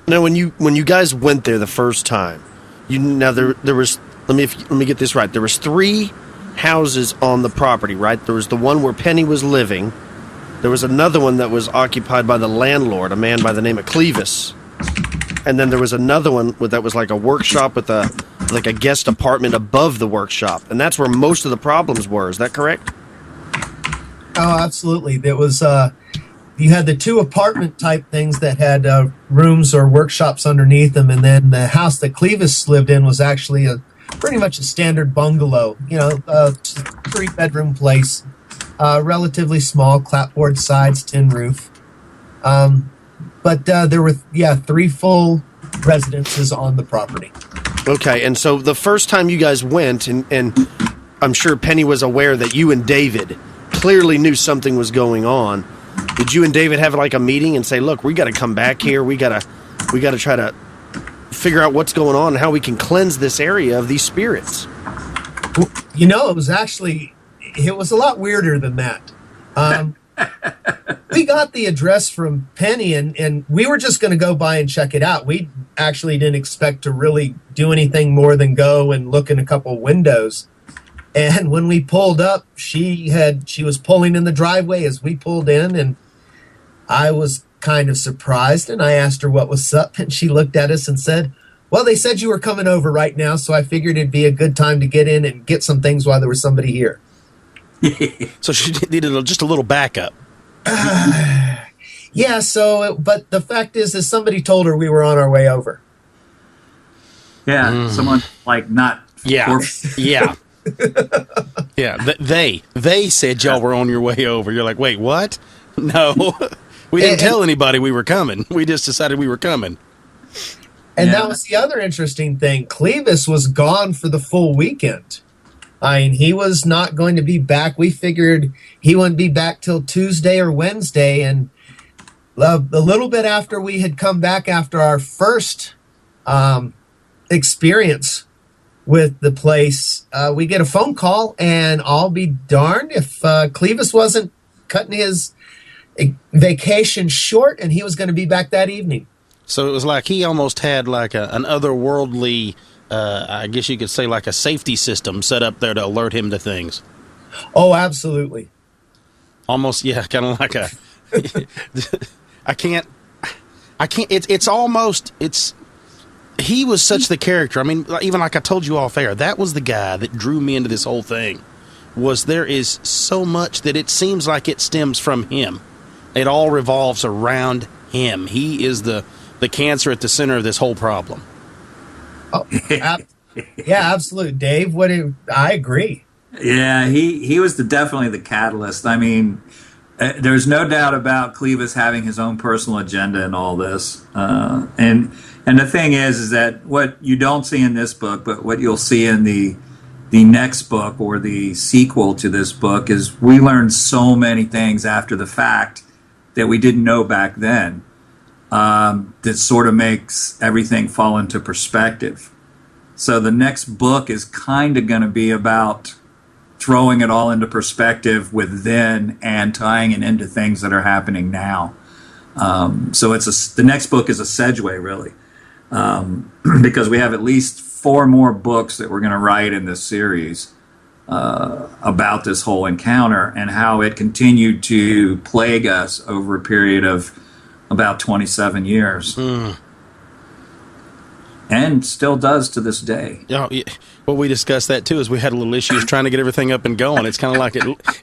Now, when you guys went there the first time, there was, let me get this right. There was 3 houses on the property, right? There was the one where Penny was living. There was another one that was occupied by the landlord, a man by the name of Clevis. And then there was another one that was like a workshop with a guest apartment above the workshop. And that's where most of the problems were. Is that correct? Oh, absolutely. There was, you had the 2 apartment type things that had rooms or workshops underneath them. And then the house that Clevis lived in was actually pretty much a standard bungalow, you know, 3-bedroom place, relatively small, clapboard sides, tin roof. But there were, 3 full residences on the property. Okay, and so the first time you guys went, and I'm sure Penny was aware that you and David clearly knew something was going on. Did you and David have like a meeting and say, look, we got to come back here. We got to try to figure out what's going on and how we can cleanse this area of these spirits? You know, it was a lot weirder than that. We got the address from Penny, and we were just going to go by and check it out. We actually didn't expect to really do anything more than go and look in a couple windows. And when we pulled up, she was pulling in the driveway as we pulled in, and I was kind of surprised, and I asked her what was up, and she looked at us and said, well, they said you were coming over right now, so I figured it'd be a good time to get in and get some things while there was somebody here. So she needed just a little backup. Yeah, but the fact is somebody told her we were on our way over. Yeah, someone like not. Yeah, yeah, yeah. They said y'all were on your way over. You're like, wait, what? No, we didn't tell anybody we were coming. We just decided we were coming. And that was the other interesting thing. Clevis was gone for the full weekend. I mean, he was not going to be back. We figured he wouldn't be back till Tuesday or Wednesday. And a little bit after we had come back after our first experience with the place, we get a phone call, and I'll be darned if Clevis wasn't cutting his vacation short, and he was going to be back that evening. So it was like he almost had like an otherworldly, I guess you could say, like a safety system set up there to alert him to things. Oh, absolutely. Almost, yeah, kind of like a. I can't. It's almost. He was such the character. I mean, even like I told you off air, that was the guy that drew me into this whole thing. There is so much that it seems like it stems from him. It all revolves around him. He is the cancer at the center of this whole problem. Oh, yeah, absolutely, Dave. I agree. Yeah, he was definitely the catalyst. I mean, there's no doubt about Clevis having his own personal agenda in all this. And the thing is that what you don't see in this book, but what you'll see in the next book or the sequel to this book, is we learned so many things after the fact that we didn't know back then. That sort of makes everything fall into perspective. So the next book is kind of going to be about throwing it all into perspective with then and tying it into things that are happening now. So the next book is a segue, really, because we have at least 4 more books that we're going to write in this series about this whole encounter and how it continued to plague us over a period of about 27 years. And still does to this day. Oh, yeah. Well, we discussed that too, is we had a little issues trying to get everything up and going. It's kind of like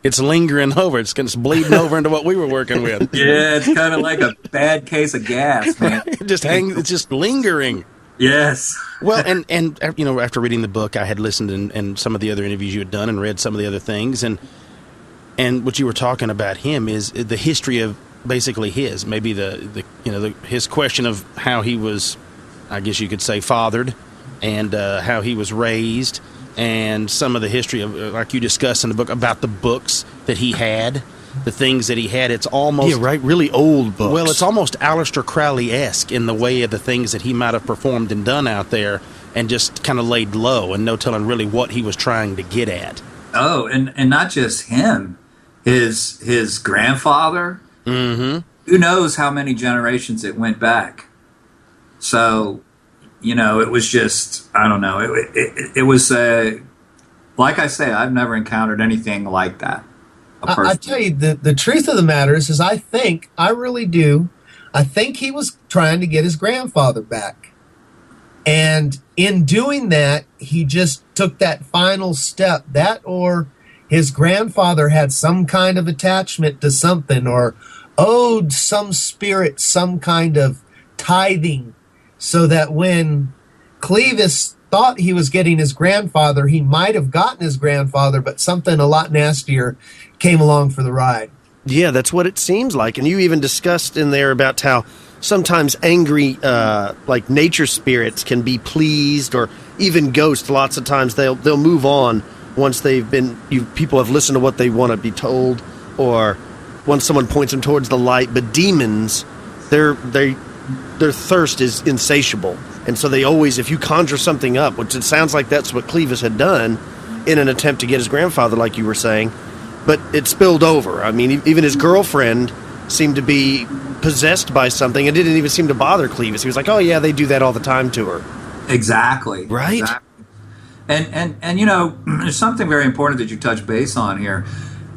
it's lingering over. It's bleeding over into what we were working with. Yeah, it's kind of like a bad case of gas, man. It's just lingering. Yes. Well, and you know, after reading the book, I had listened and some of the other interviews you had done and read some of the other things, and what you were talking about him is the history of basically his, maybe his question of how he was, I guess you could say, fathered, and how he was raised, and some of the history of, like you discussed in the book, about the books that he had, the things that he had. It's almost... Yeah, right, really old books. Well, it's almost Aleister Crowley-esque in the way of the things that he might have performed and done out there, and just kind of laid low, and no telling really what he was trying to get at. Oh, and not just him. His grandfather... Mm-hmm. Who knows how many generations it went back? So, you know, it was just, I don't know. It was, like I say, I've never encountered anything like that. I tell you, the truth of the matter is I really do. I think he was trying to get his grandfather back. And in doing that, he just took that final step. That or his grandfather had some kind of attachment to something, or owed some spirit some kind of tithing, so that when Clevis thought he was getting his grandfather, he might have gotten his grandfather, but something a lot nastier came along for the ride. Yeah, that's what it seems like. And you even discussed in there about how sometimes angry, like nature spirits can be pleased, or even ghosts. Lots of times they'll move on once people have listened to what they want to be told, or once someone points them towards the light. But demons, their thirst is insatiable, and so they always, if you conjure something up, which it sounds like that's what Clevis had done in an attempt to get his grandfather, like you were saying, but it spilled over. I mean, even his girlfriend seemed to be possessed by something. It didn't even seem to bother Clevis. He was like, "Oh yeah, they do that all the time to her." Exactly. Right. Exactly. And you know, there's something very important that you touch base on here.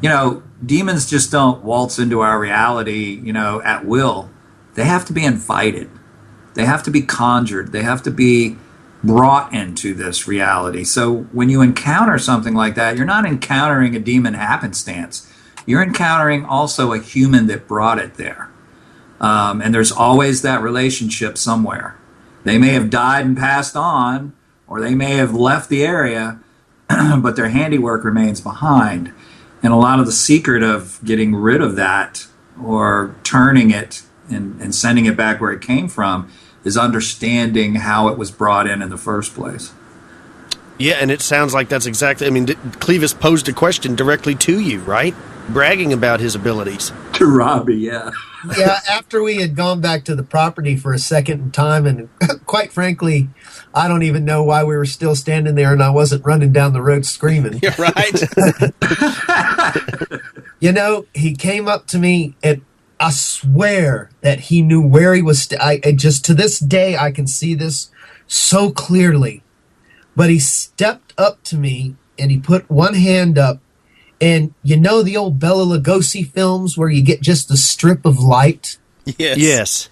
You know, demons just don't waltz into our reality, you know, at will. They have to be invited. They have to be conjured. They have to be brought into this reality. So when you encounter something like that, you're not encountering a demon happenstance. You're encountering also a human that brought it there. And there's always that relationship somewhere. They may have died and passed on, or they may have left the area, but their handiwork remains behind. And a lot of the secret of getting rid of that or turning it and sending it back where it came from is understanding how it was brought in the first place. Yeah, and it sounds like that's exactly, I mean, Clevis posed a question directly to you, right? Bragging about his abilities. To Robbie, yeah. Yeah, after we had gone back to the property for a second time, and quite frankly, I don't even know why we were still standing there and I wasn't running down the road screaming. Yeah, right. You know, he came up to me and I swear that he knew where he was. I just, to this day, I can see this so clearly. But he stepped up to me and he put one hand up. And you know the old Bela Lugosi films where you get just a strip of light? Yes. Yes.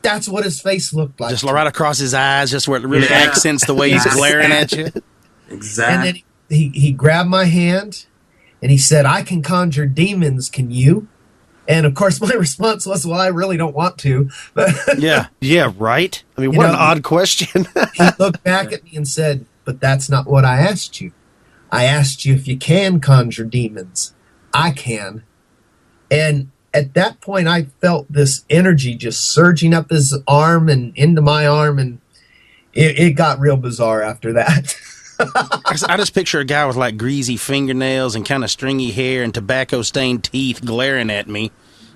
That's what his face looked like. Just right across his eyes, just where it really accents the way he's glaring at you. Exactly. And then he grabbed my hand and he said, "I can conjure demons, can you?" And of course, my response was, "Well, I really don't want to." But Yeah, right? I mean, You what know, an odd question. he looked back at me and said, "But that's not what I asked you. I asked you if you can conjure demons. I can." And at that point, I felt this energy just surging up his arm and into my arm, and it got real bizarre after that. I just picture a guy with like greasy fingernails and kind of stringy hair and tobacco-stained teeth glaring at me.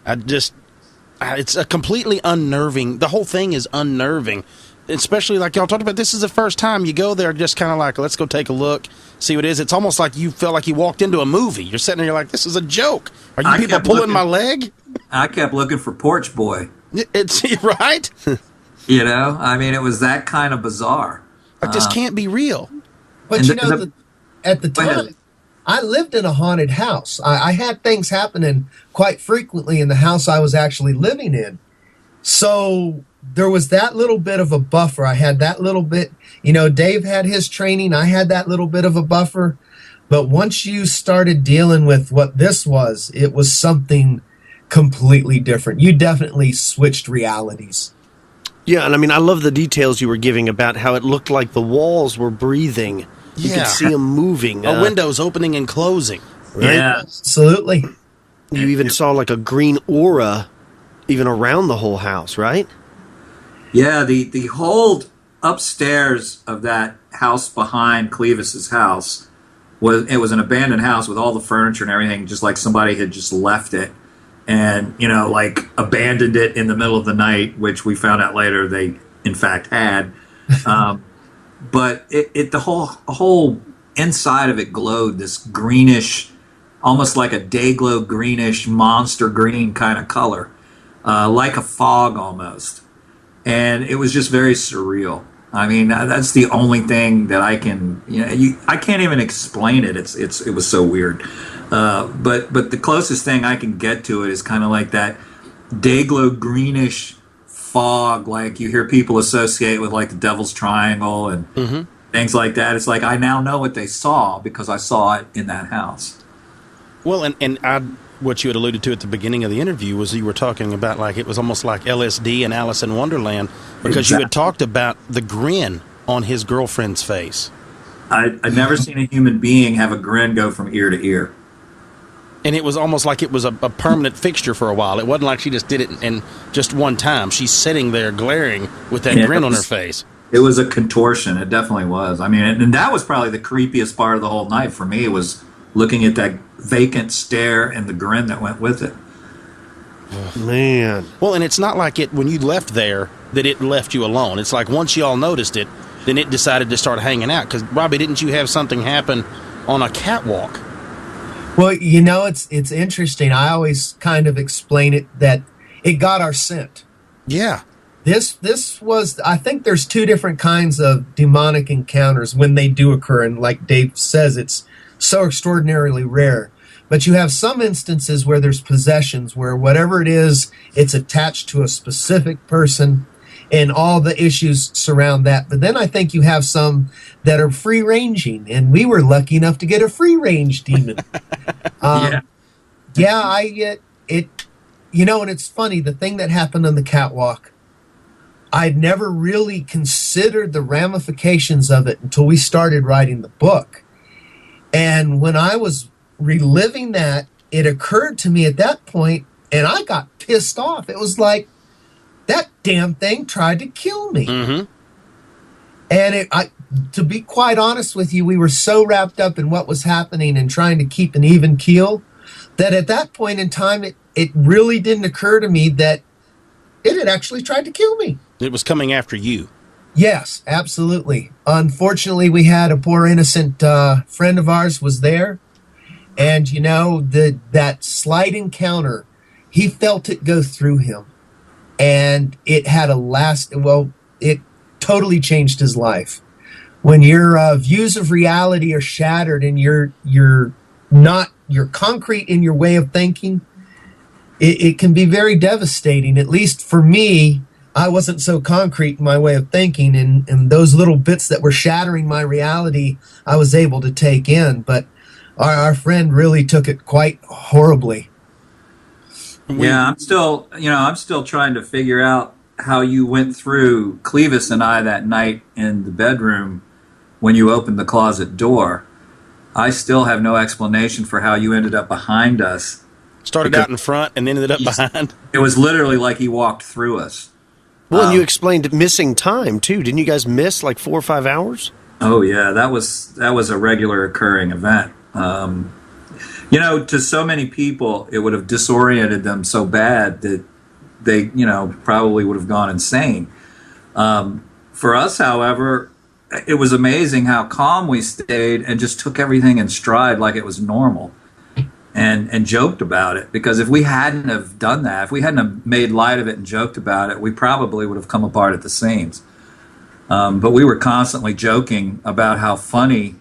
It's a completely unnerving. The whole thing is unnerving. Especially like y'all talked about, this is the first time you go there, just kind of like, let's go take a look, see what it is. It's almost like you felt like you walked into a movie. You're sitting there, you're like, this is a joke. Are you people pulling my leg? I kept looking for Porch Boy. It's right. You know, I mean, it was that kind of bizarre. Like, this can't be real. But And you the- know, the- at the Go ahead. time, I lived in a haunted house. I had things happening quite frequently in the house I was actually living in. So there was that little bit of a buffer. I had that little bit, you know, Dave had his training. I had that little bit of a buffer. But once you started dealing with what this was, it was something completely different. You definitely switched realities. Yeah, and I mean, I love the details you were giving about how it looked like the walls were breathing. You Yeah. could see them moving. A window's opening and closing. Right? Yeah. Absolutely. You even saw like a green aura even around the whole house, right? Yeah, the whole upstairs of that house behind Clevis's house was an abandoned house with all the furniture and everything, just like somebody had just left it and, you know, like abandoned it in the middle of the night, which we found out later they in fact had. But the whole inside of it glowed this greenish, almost like a day glow greenish monster green kind of color, like a fog almost. And it was just very surreal. I mean, that's the only thing that I can, I can't even explain it. It was so weird. But the closest thing I can get to it is kind of like that day glow greenish fog, like you hear people associate with like the Devil's Triangle and things like that. It's like I now know what they saw because I saw it in that house. Well, what you had alluded to at the beginning of the interview was you were talking about like it was almost like LSD and Alice in Wonderland because you had talked about the grin on his girlfriend's face. I'd never seen a human being have a grin go from ear to ear. And it was almost like it was a permanent fixture for a while. It wasn't like she just did it in just one time. She's sitting there glaring with that grin on her face. It was a contortion. It definitely was. I mean, and that was probably the creepiest part of the whole night for me, was looking at that vacant stare and the grin that went with it. Man. Well, and it's not like it, when you left there, that it left you alone. It's like once y'all noticed it, then it decided to start hanging out. Because, Robbie, didn't you have something happen on a catwalk? Well, you know, it's interesting. I always kind of explain it that it got our scent. Yeah. This was, I think there's two different kinds of demonic encounters when they do occur. And like Dave says, it's so extraordinarily rare. But you have some instances where there's possessions, where whatever it is, it's attached to a specific person and all the issues surround that. But then I think you have some that are free ranging, and we were lucky enough to get a free range demon. Yeah, I get it. You know, and it's funny, the thing that happened on the catwalk, I'd never really considered the ramifications of it until we started writing the book. And when I was reliving that, it occurred to me at that point, and I got pissed off. It was like, that damn thing tried to kill me. Mm-hmm. And to be quite honest with you, we were so wrapped up in what was happening and trying to keep an even keel that at that point in time, it really didn't occur to me that it had actually tried to kill me. It was coming after you. Yes, absolutely. Unfortunately, we had a poor innocent friend of ours was there. And, you know, that slight encounter, he felt it go through him. And it had it totally changed his life. When your views of reality are shattered and you're concrete in your way of thinking, it can be very devastating. At least for me, I wasn't so concrete in my way of thinking, and those little bits that were shattering my reality, I was able to take in. But our friend really took it quite horribly. Yeah, I'm still trying to figure out how you went through Clevis and I that night in the bedroom when you opened the closet door. I still have no explanation for how you ended up behind us. Started out in front and ended up behind. It was literally like he walked through us. Well, and you explained missing time too. Didn't you guys miss like 4 or 5 hours? Oh yeah, that was a regular occurring event. You know, to so many people, it would have disoriented them so bad that they, you know, probably would have gone insane. For us, however, it was amazing how calm we stayed and just took everything in stride like it was normal, and joked about it. Because if we hadn't have done that, if we hadn't have made light of it and joked about it, we probably would have come apart at the seams. But we were constantly joking about how funny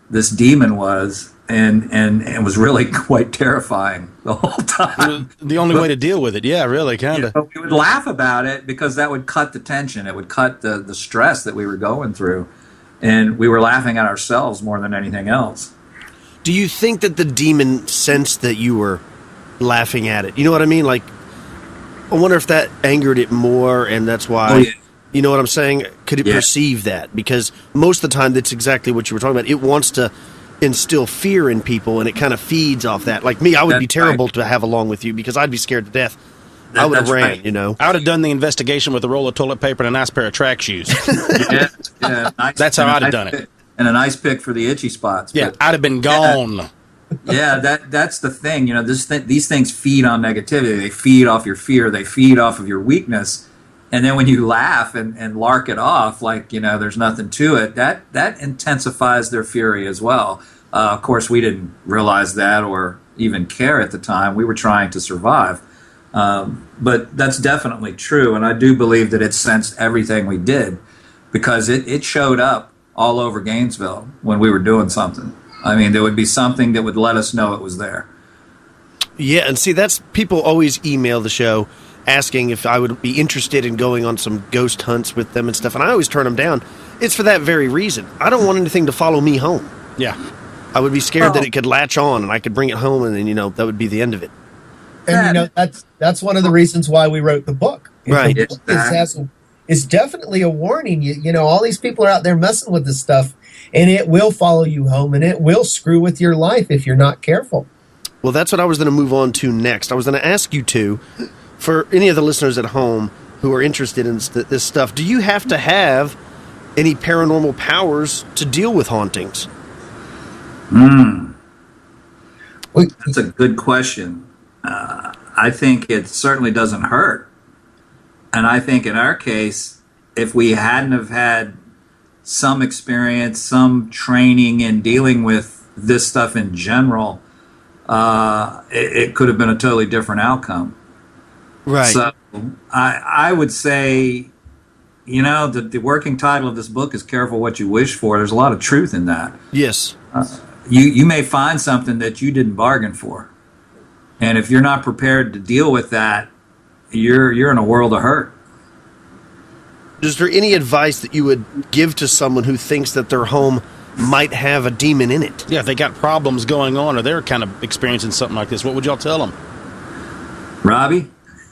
this demon was, and it was really quite terrifying the whole time. The only way to deal with it, yeah, really, kind of. We would laugh about it because that would cut the tension. It would cut the stress that we were going through. And we were laughing at ourselves more than anything else. Do you think that the demon sensed that you were laughing at it? You know what I mean? Like, I wonder if that angered it more, and that's why, you know what I'm saying? Could it perceive that? Because most of the time, that's exactly what you were talking about. It wants to instill fear in people, and it kind of feeds off that. Like me, I would be terrible to have along with you because I'd be scared to death. I would have ran, you know. I would have done the investigation with a roll of toilet paper and a nice pair of track shoes. Nice, that's how I'd have done it. And a nice pick for the itchy spots. Yeah, I'd have been gone. That's the thing. You know, these things feed on negativity. They feed off your fear. They feed off of your weakness. And then when you laugh and lark it off like, you know, there's nothing to it, that intensifies their fury as well. Of course, we didn't realize that or even care at the time. We were trying to survive. But that's definitely true, and I do believe that it sensed everything we did because it showed up all over Gainesville when we were doing something. I mean, there would be something that would let us know it was there. Yeah, and see, that's people always email the show asking if I would be interested in going on some ghost hunts with them and stuff, and I always turn them down. It's for that very reason. I don't want anything to follow me home. Yeah. I would be scared that it could latch on and I could bring it home, and then, you know, that would be the end of it. And you know, that's one of the reasons why we wrote the book. Right. It's definitely a warning. You know, all these people are out there messing with this stuff, and it will follow you home, and it will screw with your life if you're not careful. Well, that's what I was going to move on to next. I was going to ask you two, for any of the listeners at home who are interested in this stuff, do you have to have any paranormal powers to deal with hauntings? That's a good question. I think it certainly doesn't hurt. And I think in our case, if we hadn't have had some experience, some training in dealing with this stuff in general, it could have been a totally different outcome. Right. So I would say, you know, the working title of this book is Careful What You Wish For. There's a lot of truth in that. Yes. You may find something that you didn't bargain for. And if you're not prepared to deal with that, you're in a world of hurt. Is there any advice that you would give to someone who thinks that their home might have a demon in it? Yeah, if they got problems going on or they're kind of experiencing something like this, what would y'all tell them? Robbie?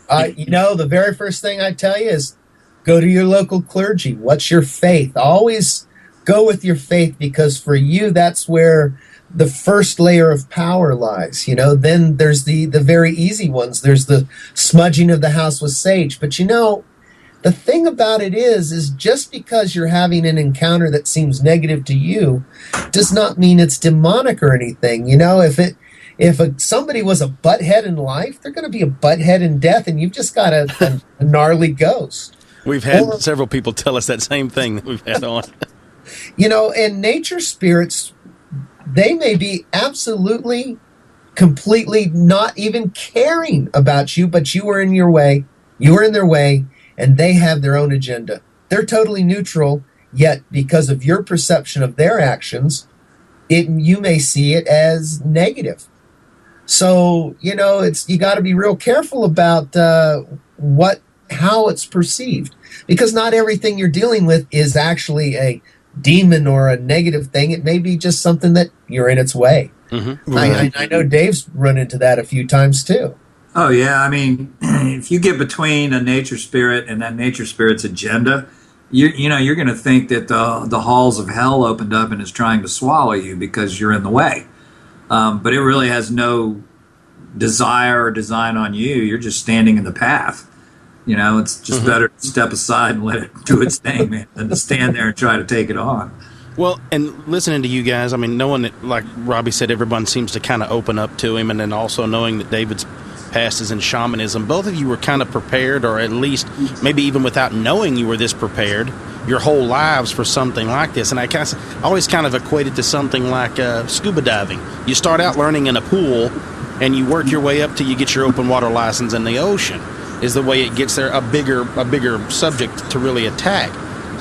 The very first thing I tell you is go to your local clergy. What's your faith? Always go with your faith, because for you, that's where the first layer of power lies. Then there's the very easy ones. There's the smudging of the house with sage. But the thing about it is just because you're having an encounter that seems negative to you does not mean it's demonic or anything. If somebody was a butthead in life, they're going to be a butthead in death, and you've just got a gnarly ghost. We've had several people tell us that same thing that we've had on. And nature spirits, they may be absolutely, completely not even caring about you, but you are in your way. You are in their way. And they have their own agenda. They're totally neutral, yet because of your perception of their actions, you may see it as negative. So, you got to be real careful about how it's perceived, because not everything you're dealing with is actually a demon or a negative thing. It may be just something that you're in its way. Mm-hmm. I know Dave's run into that a few times too. Oh, yeah. I mean, if you get between a nature spirit and that nature spirit's agenda, you're going to think that the halls of hell opened up and is trying to swallow you because you're in the way. But it really has no desire or design on you. You're just standing in the path. It's just better to step aside and let it do its thing, man, than to stand there and try to take it on. Well, and listening to you guys, I mean, knowing that, like Robbie said, everyone seems to kind of open up to him, and then also knowing that David's past is in shamanism, both of you were kind of prepared, or at least maybe even without knowing you were this prepared, your whole lives for something like this. And I always kind of equate it to something like scuba diving. You start out learning in a pool, and you work your way up till you get your open water license in the ocean. Is the way it gets there a bigger subject to really attack.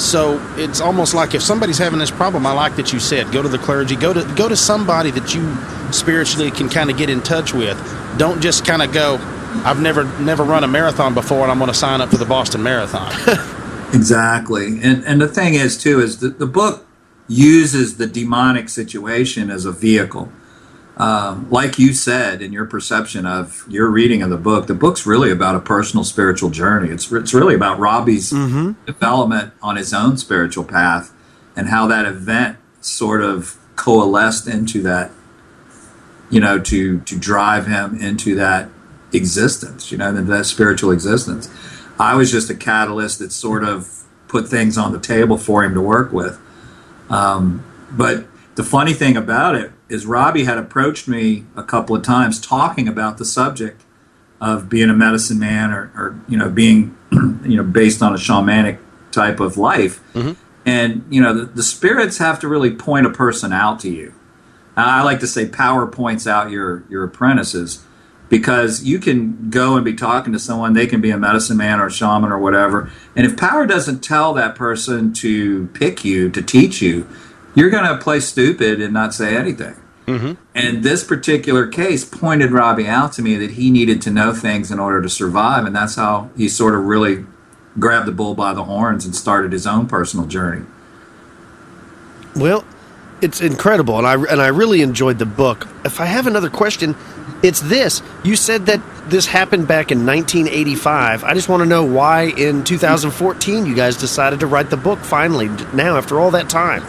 So it's almost like if somebody's having this problem, I like that you said, go to the clergy, go to somebody that you spiritually can kind of get in touch with. Don't just kind of go, I've never run a marathon before and I'm going to sign up for the Boston Marathon. Exactly. And the thing is, too, is that the book uses the demonic situation as a vehicle. Like you said, in your perception of your reading of the book's really about a personal spiritual journey. It's really about Robbie's development on his own spiritual path and how that event sort of coalesced into that, to drive him into that existence, that spiritual existence. I was just a catalyst that sort of put things on the table for him to work with. But the funny thing about it is Robbie had approached me a couple of times talking about the subject of being a medicine man or being, based on a shamanic type of life. Mm-hmm. And, the spirits have to really point a person out to you. I like to say power points out your apprentices, because you can go and be talking to someone, they can be a medicine man or a shaman or whatever. And if power doesn't tell that person to pick you, to teach you, you're going to play stupid and not say anything. Mm-hmm. And this particular case pointed Robbie out to me that he needed to know things in order to survive. And that's how he sort of really grabbed the bull by the horns and started his own personal journey. Well, it's incredible. And I really enjoyed the book. If I have another question, it's this. You said that this happened back in 1985. I just want to know why in 2014 you guys decided to write the book finally, now after all that time.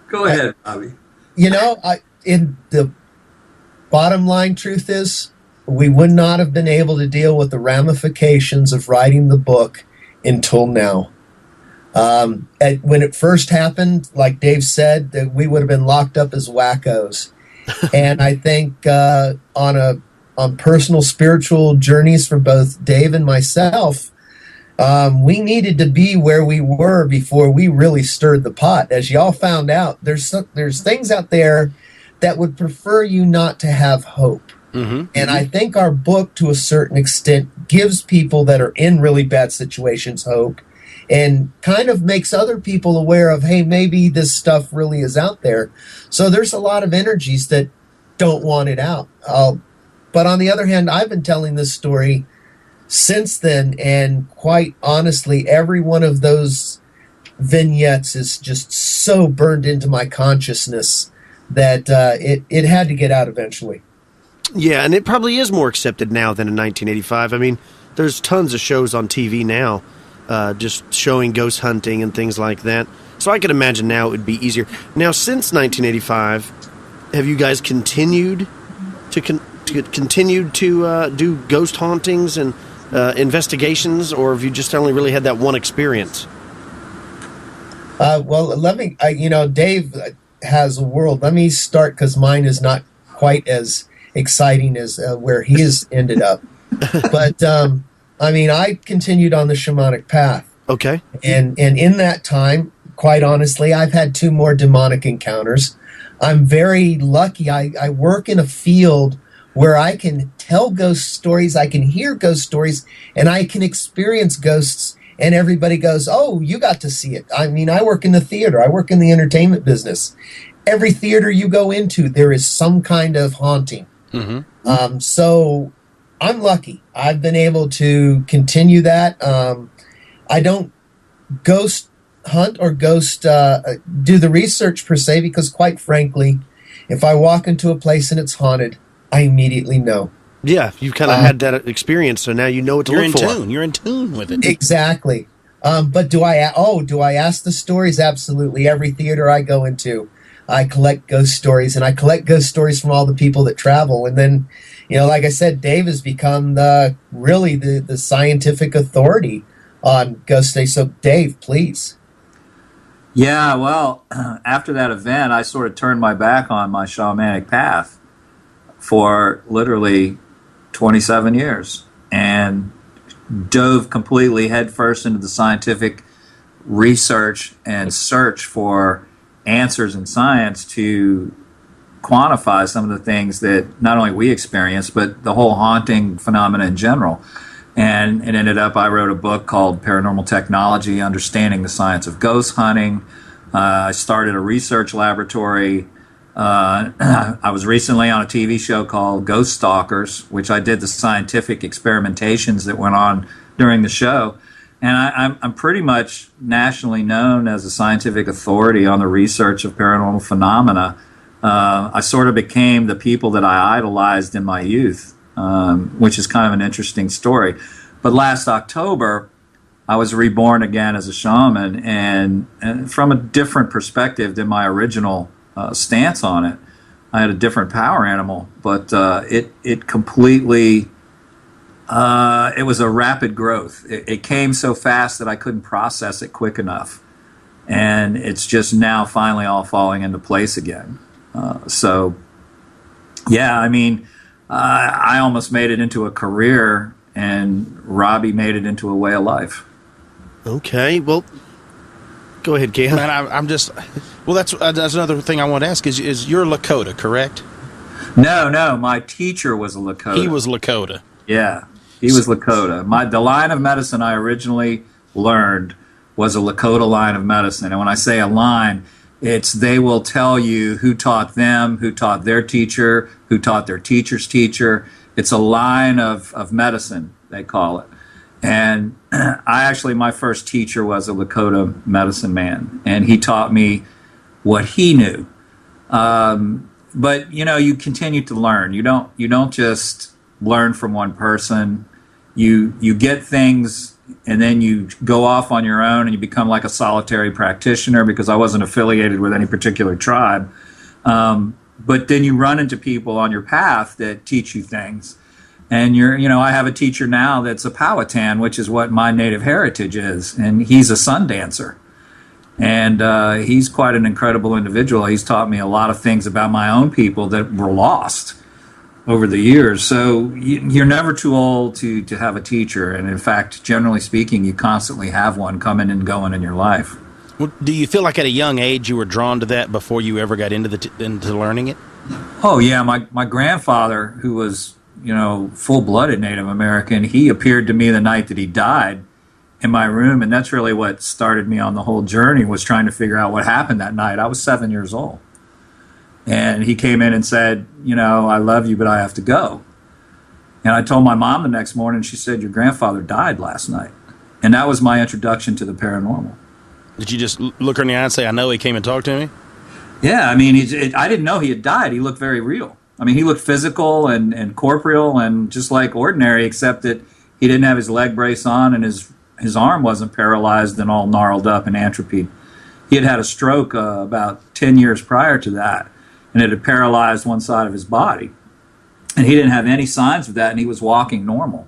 Go ahead, Bobby. In the bottom line truth is, we would not have been able to deal with the ramifications of writing the book until now. When it first happened, like Dave said, that we would have been locked up as wackos. And I think on personal spiritual journeys for both Dave and myself, we needed to be where we were before we really stirred the pot. As y'all found out, there's things out there that would prefer you not to have hope. Mm-hmm. And I think our book, to a certain extent, gives people that are in really bad situations hope, and kind of makes other people aware of, hey, maybe this stuff really is out there. So there's a lot of energies that don't want it out. But on the other hand, I've been telling this story since then, and quite honestly, every one of those vignettes is just so burned into my consciousness that it had to get out eventually. Yeah, and it probably is more accepted now than in 1985. I mean, there's tons of shows on TV now just showing ghost hunting and things like that. So I can imagine now it would be easier. Now, since 1985, have you guys continued to do ghost hauntings and investigations, or have you just only really had that one experience? Well, let me, Dave has a world. Let me start, because mine is not quite as exciting as where he has ended up. But, I continued on the shamanic path. Okay. And in that time, quite honestly, I've had 2 more demonic encounters. I'm very lucky. I work in a field where I can tell ghost stories, I can hear ghost stories, and I can experience ghosts, and everybody goes, oh, you got to see it. I work in the theater. I work in the entertainment business. Every theater you go into, there is some kind of haunting. Mm-hmm. So I'm lucky. I've been able to continue that. I don't ghost hunt or ghost do the research per se, because quite frankly, if I walk into a place and it's haunted, I immediately know. Yeah, you've kind of had that experience, so now you know what to look for. You're in tune with it. Exactly. But do I ask the stories? Absolutely. Every theater I go into, I collect ghost stories, and I collect ghost stories from all the people that travel. And then, like I said, Dave has become the scientific authority on ghost stories. So Dave, please. Yeah, well, after that event, I sort of turned my back on my shamanic path for literally 27 years and dove completely headfirst into the scientific research and search for answers in science to quantify some of the things that not only we experience, but the whole haunting phenomena in general. And it ended up, I wrote a book called Paranormal Technology, Understanding the Science of Ghost Hunting. I started a research laboratory. I was recently on a TV show called Ghost Stalkers, which I did the scientific experimentations that went on during the show. And I'm pretty much nationally known as a scientific authority on the research of paranormal phenomena. I sort of became the people that I idolized in my youth, which is kind of an interesting story. But last October, I was reborn again as a shaman, and from a different perspective than my original stance on it. I had a different power animal, but it completely, it was a rapid growth. It came so fast that I couldn't process it quick enough. And it's just now finally all falling into place again. So, yeah, I almost made it into a career, and Robbie made it into a way of life. Okay, well, go ahead, Cam. Man, I'm just... Well, that's another thing I want to ask is you're Lakota, correct? No, my teacher was a Lakota. He was Lakota. Yeah, he was Lakota. The line of medicine I originally learned was a Lakota line of medicine. And when I say a line, it's they will tell you who taught them, who taught their teacher, who taught their teacher's teacher. It's a line of medicine, they call it. And my first teacher was a Lakota medicine man, and he taught me what he knew. But you continue to learn. You don't just learn from one person. You get things, and then you go off on your own, and you become like a solitary practitioner, because I wasn't affiliated with any particular tribe. But then you run into people on your path that teach you things. And I have a teacher now that's a Powhatan, which is what my native heritage is, and he's a sun dancer. And he's quite an incredible individual. He's taught me a lot of things about my own people that were lost over the years. So you're never too old to have a teacher. And in fact, generally speaking, you constantly have one coming and going in your life. Well, do you feel like at a young age you were drawn to that before you ever got into learning it? Oh, yeah. My grandfather, who was full-blooded Native American, he appeared to me the night that he died in my room, and that's really what started me on the whole journey, was trying to figure out what happened that night. I was 7 years old, and he came in and said, I love you, but I have to go. And I told my mom the next morning, she said, your grandfather died last night. And that was my introduction to the paranormal. Did you just look her in the eye and say, I know he came and talked to me? Yeah, I mean, I didn't know he had died. He looked very real. I mean, he looked physical and corporeal and just like ordinary, except that he didn't have his leg brace on and his arm wasn't paralyzed and all gnarled up and atrophied. He had had a stroke about 10 years prior to that, and it had paralyzed one side of his body. And he didn't have any signs of that, and he was walking normal.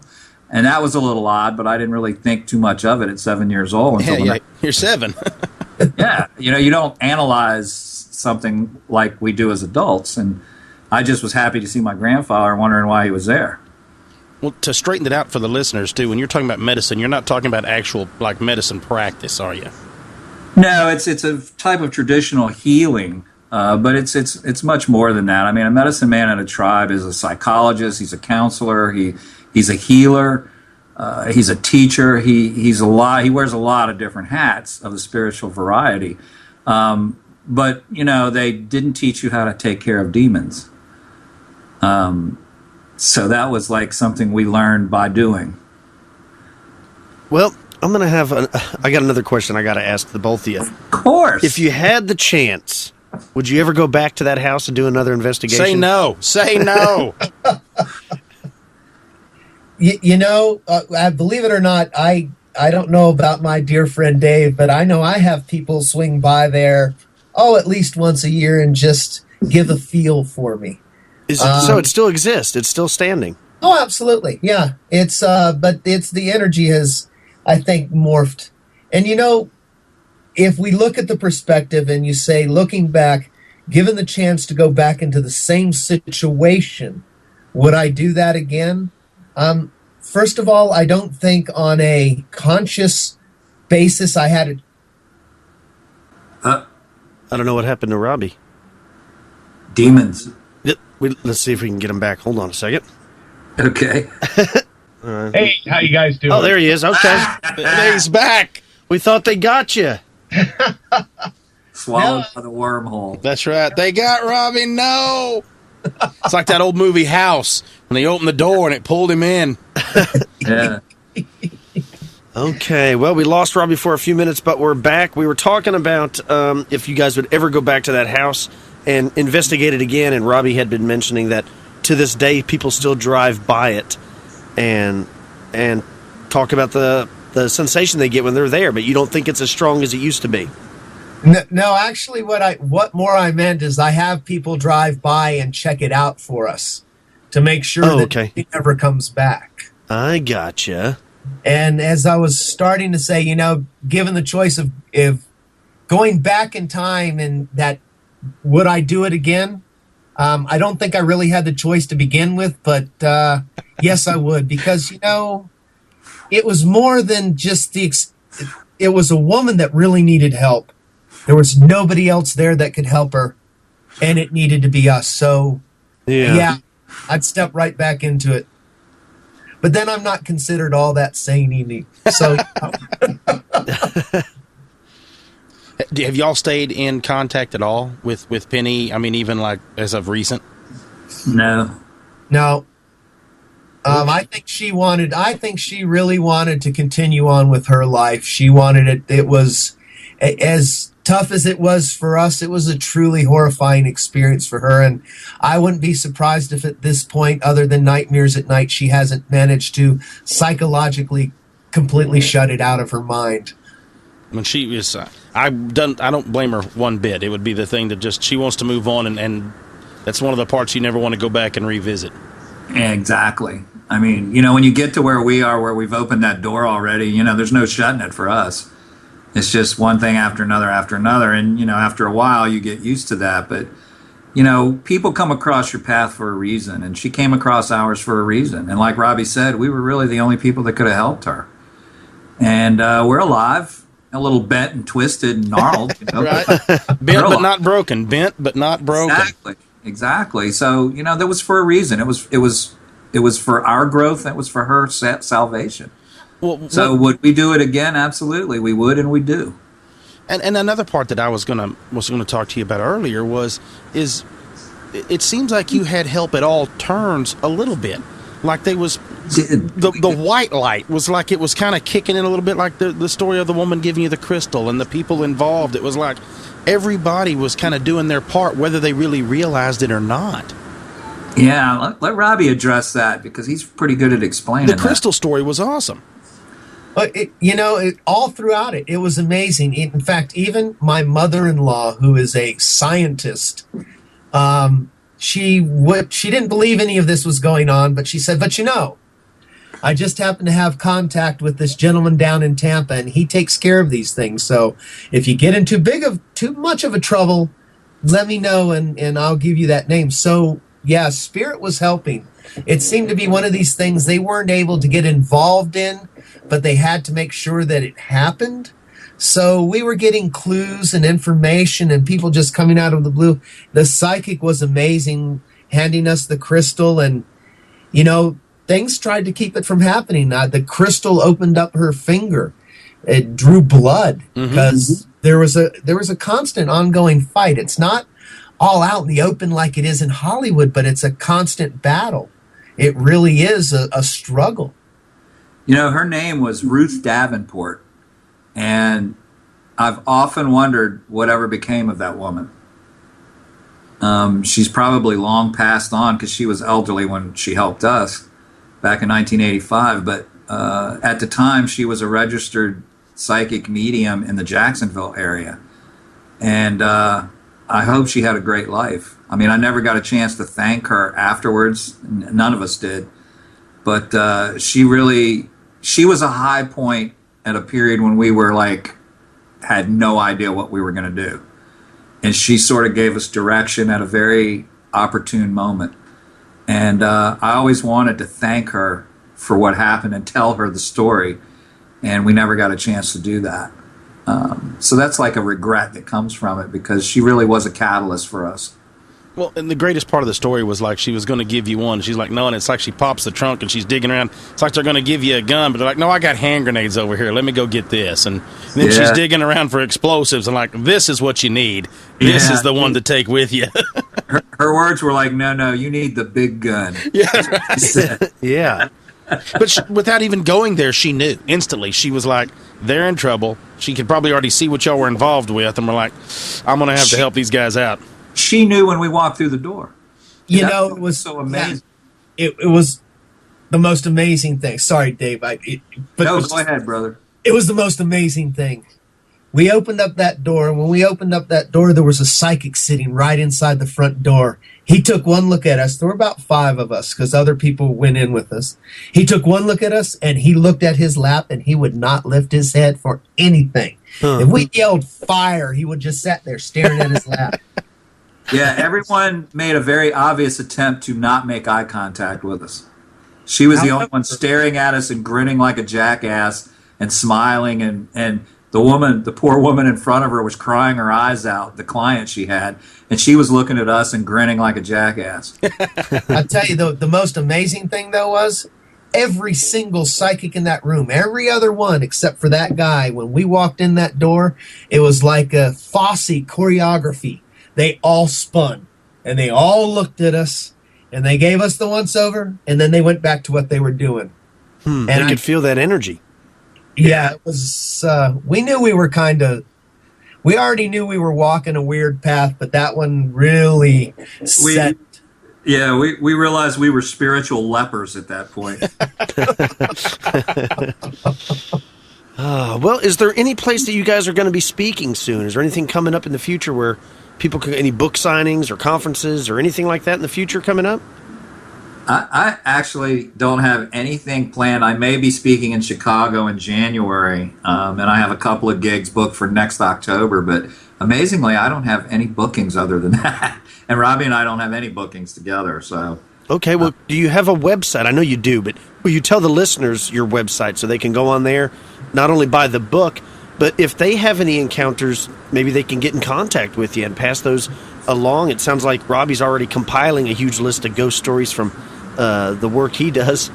And that was a little odd, but I didn't really think too much of it at 7 years old. Yeah, you're 7. Yeah, you don't analyze something like we do as adults. And I just was happy to see my grandfather, wondering why he was there. Well, to straighten it out for the listeners, too, when you're talking about medicine, you're not talking about actual, like, medicine practice, are you? No, it's a type of traditional healing, but it's much more than that. I mean, a medicine man in a tribe is a psychologist, he's a counselor, he's a healer, he's a teacher, he wears a lot of different hats of the spiritual variety. But, they didn't teach you how to take care of demons. So that was like something we learned by doing. Well, I'm going to have I got another question I got to ask the both of you. Of course. If you had the chance, would you ever go back to that house and do another investigation? Say no. Say no. Believe it or not, I don't know about my dear friend Dave, but I know I have people swing by there, at least once a year and just give a feel for me. So it still exists? It's still standing? Oh, absolutely. Yeah. But the energy has, I think, morphed. And if we look at the perspective and you say, looking back, given the chance to go back into the same situation, would I do that again? First of all, I don't think on a conscious basis I had it. I don't know what happened to Robbie. Demons. Let's see if we can get him back. Hold on a second. Okay. Hey, how you guys doing? Oh, there he is. Okay. He's back. We thought they got you. Swallowed by the wormhole. That's right. They got Robbie. No. It's like that old movie House when they opened the door and it pulled him in. Yeah. Okay. Well, we lost Robbie for a few minutes, but we're back. We were talking about if you guys would ever go back to that house and investigate it again, and Robbie had been mentioning that to this day people still drive by it and talk about the sensation they get when they're there, but you don't think it's as strong as it used to be. No, actually what more I meant is I have people drive by and check it out for us to make sure that it never comes back. I gotcha. And as I was starting to say, given the choice of going back in time and that, would I do it again? I don't think I really had the choice to begin with, but yes, I would, because, it was more than just it was a woman that really needed help. There was nobody else there that could help her, and it needed to be us. So, yeah, I'd step right back into it. But then I'm not considered all that sane evening. So, have y'all stayed in contact at all with Penny? I mean, even like as of recent? No. I think she really wanted to continue on with her life. She wanted it. It was as tough as it was for us. It was a truly horrifying experience for her. And I wouldn't be surprised if at this point, other than nightmares at night, she hasn't managed to psychologically completely shut it out of her mind. When she is, I don't blame her one bit. It would be the thing that just, she wants to move on, and that's one of the parts you never want to go back and revisit. Exactly. I mean, when you get to where we are, where we've opened that door already, there's no shutting it for us. It's just one thing after another, and, after a while you get used to that. But, people come across your path for a reason, and she came across ours for a reason. And like Robbie said, we were really the only people that could have helped her. And we're alive. A little bent and twisted and gnarled, right? Bent but not broken. Bent but not broken. Exactly. So that was for a reason. It was for our growth. That was for her salvation. So would we do it again? Absolutely, we would, and we do. And another part that I was gonna talk to you about earlier is it seems like you had help at all turns a little bit. Like they was the white light was like it was kind of kicking in a little bit, like the story of the woman giving you the crystal and the people involved. It was like everybody was kind of doing their part, whether they really realized it or not. Yeah, let Robbie address that because he's pretty good at explaining the crystal story was awesome. But all throughout it was amazing. In fact, even my mother-in-law, who is a scientist, she didn't believe any of this was going on, but she said, "But I just happen to have contact with this gentleman down in Tampa, and he takes care of these things. So if you get in too much of a trouble, let me know, and I'll give you that name." So yeah, spirit was helping. It seemed to be one of these things they weren't able to get involved in, but they had to make sure that it happened. So we were getting clues and information and people just coming out of the blue. The psychic was amazing, handing us the crystal, and, things tried to keep it from happening. The crystal opened up her finger. It drew blood because there was a constant ongoing fight. It's not all out in the open like it is in Hollywood, but it's a constant battle. It really is a struggle. Her name was Ruth Davenport, and I've often wondered whatever became of that woman. She's probably long passed on because she was elderly when she helped us back in 1985, but at the time she was a registered psychic medium in the Jacksonville area, and I hope she had a great life. I mean, I never got a chance to thank her afterwards. None of us did. But she was a high point at a period when we were had no idea what we were going to do. And she sort of gave us direction at a very opportune moment. And I always wanted to thank her for what happened and tell her the story. And we never got a chance to do that. So that's like a regret that comes from it because she really was a catalyst for us. Well, and the greatest part of the story was she was going to give you one. She's like, no, and it's like she pops the trunk and she's digging around. It's like they're going to give you a gun, but they're like, no, I got hand grenades over here. Let me go get this. And then she's digging around for explosives and this is what you need. This is the one to take with you. her words were like, no, you need the big gun. Yeah, right. Yeah. But without even going there, she knew instantly. She was like, they're in trouble. She could probably already see what y'all were involved with, and we're like, I'm going to have to help these guys out. She knew when we walked through the door. It was so amazing. It was the most amazing thing. Sorry, Dave. Go ahead, brother. It was the most amazing thing. We opened up that door, and when we opened up that door, there was a psychic sitting right inside the front door. He took one look at us. There were about 5 of us because other people went in with us. He took one look at us, and he looked at his lap, and he would not lift his head for anything. If we yelled fire, he would just sat there staring at his lap. Yeah, everyone made a very obvious attempt to not make eye contact with us. She was the only one staring at us and grinning like a jackass and smiling, and the poor woman in front of her was crying her eyes out, the client she had, and she was looking at us and grinning like a jackass. I tell you, the most amazing thing, though, was every single psychic in that room, every other one except for that guy, when we walked in that door, it was like a Fosse choreography. They all spun, and they all looked at us, and they gave us the once-over, and then they went back to what they were doing. And I could feel that energy. Yeah, it was. We knew we were we already knew we were walking a weird path, but that one really set. We realized we were spiritual lepers at that point. Well, is there any place that you guys are going to be speaking soon? Is there anything coming up in the future where people can, any book signings or conferences or anything like that in the future coming up? I actually don't have anything planned. I may be speaking in Chicago in January, and I have a couple of gigs booked for next October, but amazingly, I don't have any bookings other than that. And Robbie and I don't have any bookings together, so... Okay, well, do you have a website? I know you do, but will you tell the listeners your website so they can go on there, not only buy the book, but if they have any encounters, maybe they can get in contact with you and pass those along. It sounds like Robbie's already compiling a huge list of ghost stories from the work he does.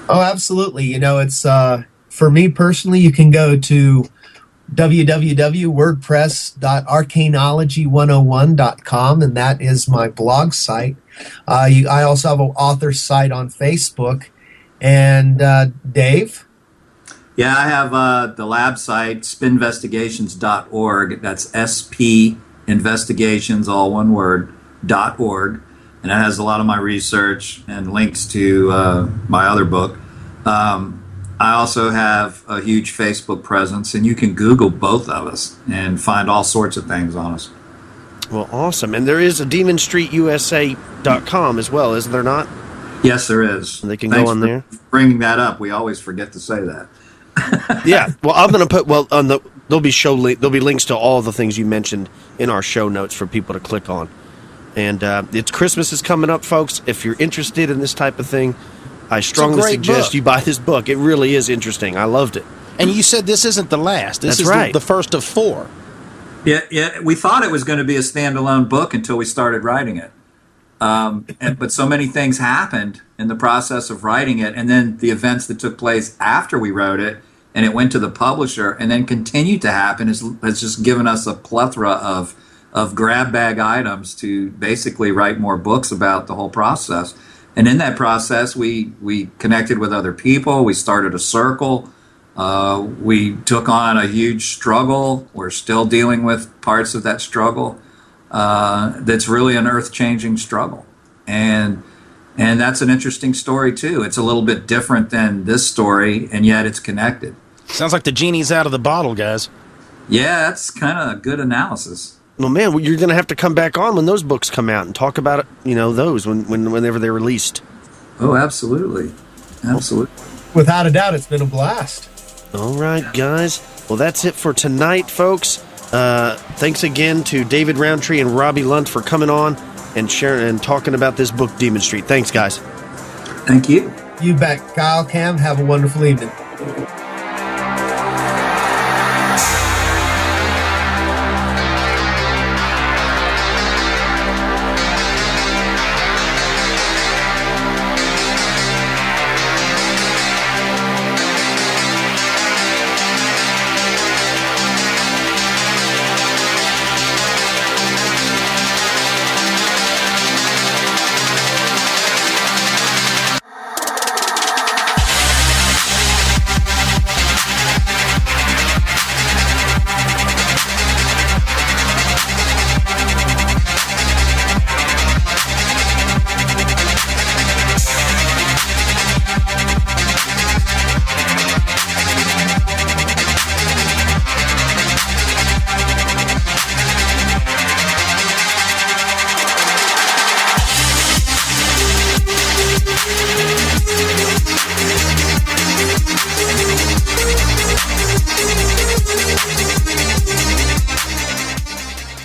Oh, absolutely. It's for me personally, you can go to www.wordpress.arcanology101.com, and that is my blog site. I also have an author site on Facebook. And Dave? Yeah, I have the lab site, spinvestigations.org. That's SP Investigations, all one word, .org. And that has a lot of my research and links to my other book. I also have a huge Facebook presence, and you can Google both of us and find all sorts of things on us. Well, awesome. And there is a demonstreetusa.com as well, isn't there not? Yes, there is. They can Thanks go on for there. Bringing that up, we always forget to say that. Yeah. Well, I'm going to put on there'll be links to all the things you mentioned in our show notes for people to click on. And it's Christmas is coming up, folks. If you're interested in this type of thing, I strongly suggest you buy this book. It really is interesting. I loved it. And you said this isn't the last. This is right. the first of 4. Yeah. We thought it was going to be a standalone book until we started writing it. But so many things happened in the process of writing it, and then the events that took place after we wrote it, and it went to the publisher, and then continued to happen, has just given us a plethora of grab bag items to basically write more books about the whole process. And in that process, we connected with other people. We started a circle. We took on a huge struggle. We're still dealing with parts of that struggle. That's really an earth-changing struggle. And that's an interesting story, too. It's a little bit different than this story, and yet it's connected. Sounds like the genie's out of the bottle, guys. Yeah, that's kind of a good analysis. Well, man, you're going to have to come back on when those books come out and talk about it, those whenever they're released. Oh, absolutely. Absolutely. Without a doubt, it's been a blast. All right, guys. Well, that's it for tonight, folks. Thanks again to David Roundtree and Robbie Lunt for coming on and sharing and talking about this book, Demon Street. Thanks, guys. Thank you. You bet. Kyle, Cam, have a wonderful evening.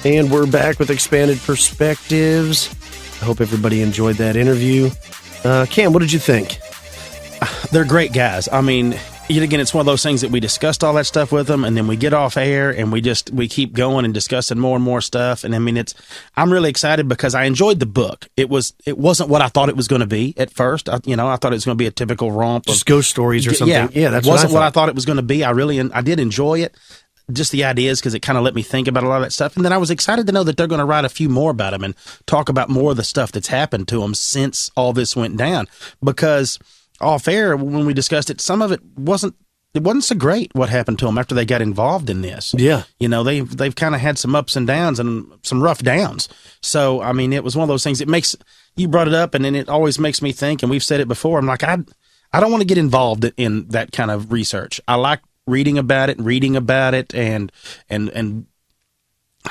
And we're back with Expanded Perspectives. I hope everybody enjoyed that interview. Cam, what did you think? They're great guys. I mean, yet again, it's one of those things that we discussed all that stuff with them, and then we get off air and we keep going and discussing more and more stuff. And I mean, I'm really excited because I enjoyed the book. It wasn't what I thought it was going to be at first. I thought it was going to be a typical romp, just ghost stories or something. Yeah, that's wasn't what I thought it was going to be. I did enjoy it. Just the ideas, because it kind of let me think about a lot of that stuff. And then I was excited to know that they're going to write a few more about them and talk about more of the stuff that's happened to them since all this went down. Because off air, when we discussed it, some of it wasn't so great what happened to them after they got involved in this. Yeah. They've kind of had some ups and downs and some rough downs. So, I mean, it was one of those things. You brought it up, and then it always makes me think, and we've said it before, I'm like, I don't want to get involved in that kind of research. I like reading about it and I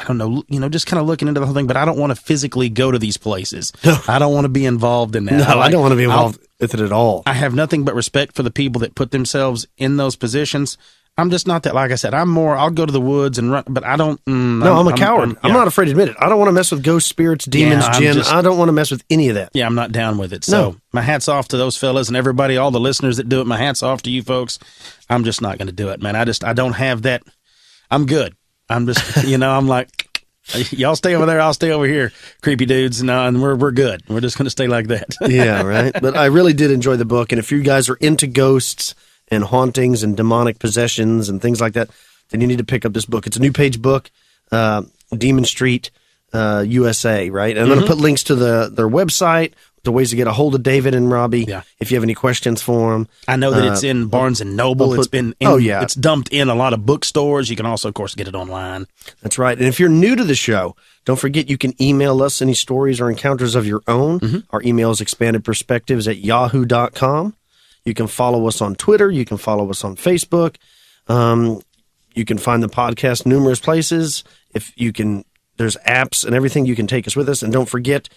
don't know, just kind of looking into the whole thing, but I don't want to physically go to these places. I don't want to be involved in that. No, I don't want to be involved with it at all. I have nothing but respect for the people that put themselves in those positions. I'm just not that. Like I said, I'll go to the woods and run, but I don't. I'm a coward. I'm not afraid to admit it. I don't want to mess with ghost spirits, demons, jinn. I don't want to mess with any of that. Yeah, I'm not down with it. So my hat's off to those fellas and everybody, all the listeners that do it. My hat's off to you folks. I'm just not going to do it, man. I don't have that. I'm good. I'm just, I'm like, y'all stay over there. I'll stay over here, creepy dudes. And we're good. We're just going to stay like that. Yeah, right. But I really did enjoy the book. And if you guys are into ghosts and hauntings and demonic possessions and things like that, then you need to pick up this book. It's a new page book, Demon Street, USA, right? And I'm going to put links to their website, the ways to get a hold of David and Robbie. Yeah. If you have any questions for them. I know that it's in Barnes and Noble. It's dumped in a lot of bookstores. You can also, of course, get it online. That's right. And if you're new to the show, don't forget you can email us any stories or encounters of your own. Our email is expandedperspectives@yahoo.com. You can follow us on Twitter. You can follow us on Facebook. You can find the podcast numerous places. There's apps and everything. You can take us with us. And don't forget,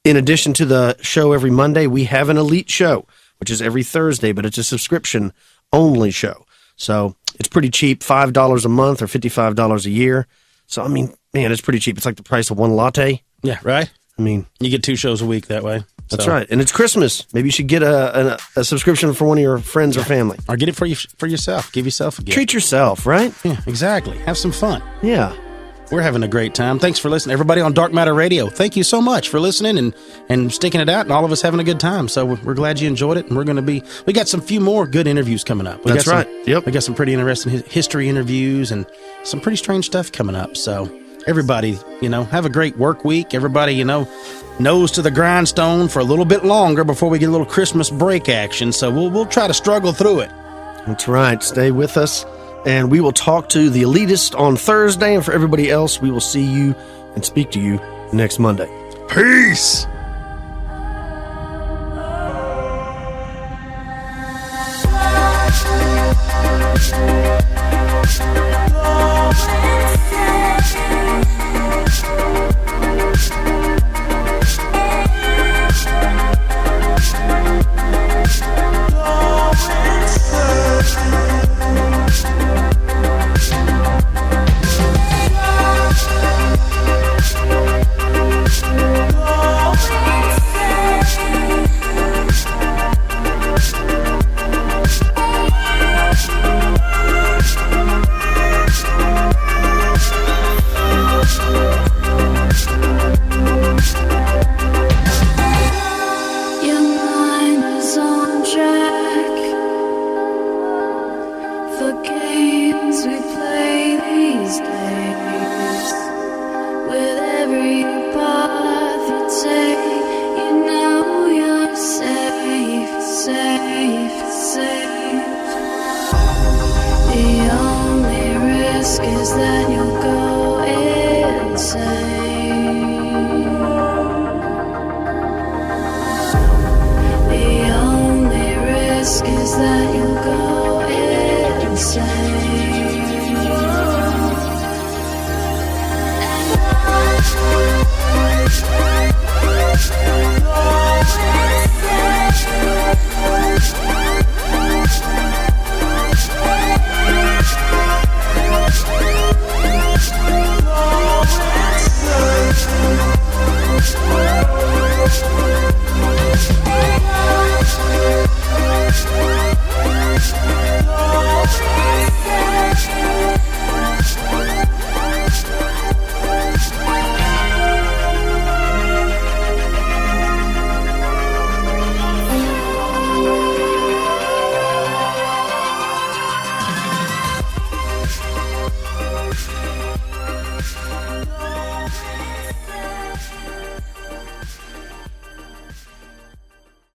in addition to the show every Monday, we have an elite show, which is every Thursday, but it's a subscription-only show. So it's pretty cheap, $5 a month or $55 a year. So, I mean, man, it's pretty cheap. It's like the price of one latte. Yeah, right? I mean, you get 2 shows a week that way. That's right. And it's Christmas. Maybe you should get a subscription for one of your friends or family. Or get it for yourself. Give yourself a gift. Treat yourself, right? Yeah, exactly. Have some fun. Yeah. We're having a great time. Thanks for listening. Everybody on Dark Matter Radio, thank you so much for listening and sticking it out, and all of us having a good time. So we're glad you enjoyed it, and we got some few more good interviews coming up. That's right. Yep. We got some pretty interesting history interviews and some pretty strange stuff coming up. So everybody, have a great work week. Everybody, nose to the grindstone for a little bit longer before we get a little Christmas break action. So we'll try to struggle through it. That's right. Stay with us. And we will talk to the elitist on Thursday. And for everybody else, we will see you and speak to you next Monday. Peace.